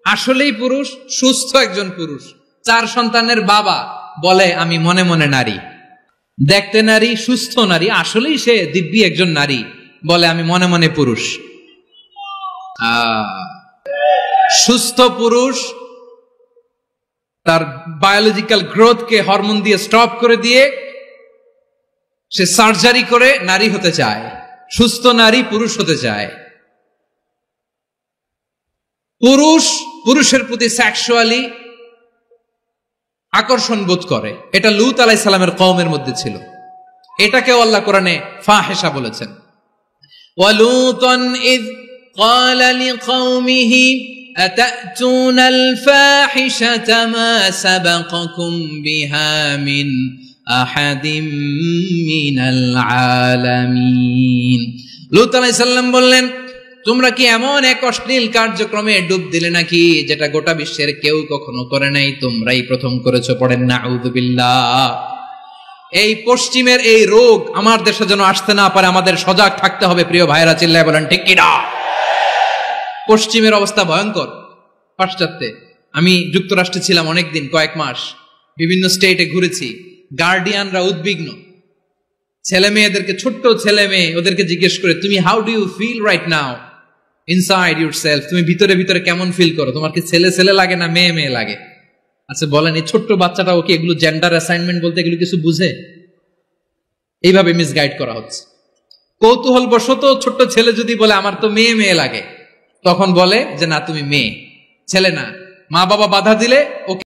আসলেই পুরুষ, সুস্থ একজন পুরুষ, 4 সন্তানের বাবা, বলে আমি মনে মনে নারী। দেখতে নারী, সুস্থ নারী, আসলেই সে দিব্যি একজন নারী, বলে আমি মনে মনে পুরুষ। সুস্থ পুরুষ তার বায়োলজিক্যাল গ্রোথকে হরমোন দিয়ে স্টপ করে দিয়ে সে সার্জারি করে নারী হতে চায়। সুস্থ নারী পুরুষ হতে চায়। পুরুষ পুরুষের প্রতি সেক্সুয়ালি আকর্ষণ বোধ করে। এটা লূত আলাইহিস সালামের কওমের মধ্যে ছিল। এটাকে আল্লাহ কোরআনে ফাহিশা বলেছেন। ওয়ালুতান ইয قال لقومه أتأتون الفاحشة ما سبقكم بها من أحد من العالمين। লূত আলাইহিস সালাম বললেন, তোমরা কি এমন এক অশ্লীল কার্যক্রমে ডুব দিলে নাকি যেটা গোটা বিশ্বের কেউ কখনো করে নাই, তোমরাই প্রথম করেছো। পড়েন নাউযুবিল্লাহ। এই পশ্চিমের এই রোগ আমার দেশে যেন আসতে না পারে, আমাদের সজাগ থাকতে হবে। প্রিয় ভাইরা চিল্লায় বলেন ঠিক কিনা? পশ্চিমের অবস্থা ভয়ঙ্কর। পাশ্চাত্যে, আমি যুক্তরাষ্ট্রে ছিলাম অনেকদিন, কয়েক মাস, বিভিন্ন স্টেটে ঘুরেছি। গার্ডিয়ানরা উদ্বিগ্ন। ছেলে মেয়েদেরকে, ছোট্ট ছেলে মেয়ে, ওদেরকে জিজ্ঞেস করে, তুমি how do you feel right now inside yourself? তুমি ভিতরে ভিতরে কেমন ফিল করো? তোমার কি ছেলে ছেলে লাগে না মেয়ে মেয়ে লাগে? আচ্ছা বলেন, এই ছোট্ট বাচ্চাটা ওকে এগুলো জেন্ডার অ্যাসাইনমেন্ট বলতে এগুলো কিছু বুঝে? এইভাবে মিসগাইড করা হচ্ছে। কৌতূহল বশত ছোট্ট ছেলে যদি বলে আমার তো মেয়ে মেয়ে লাগে, তখন বলে যে না তুমি মেয়ে, ছেলে না। মা বাবা বাধা দিলে ওকে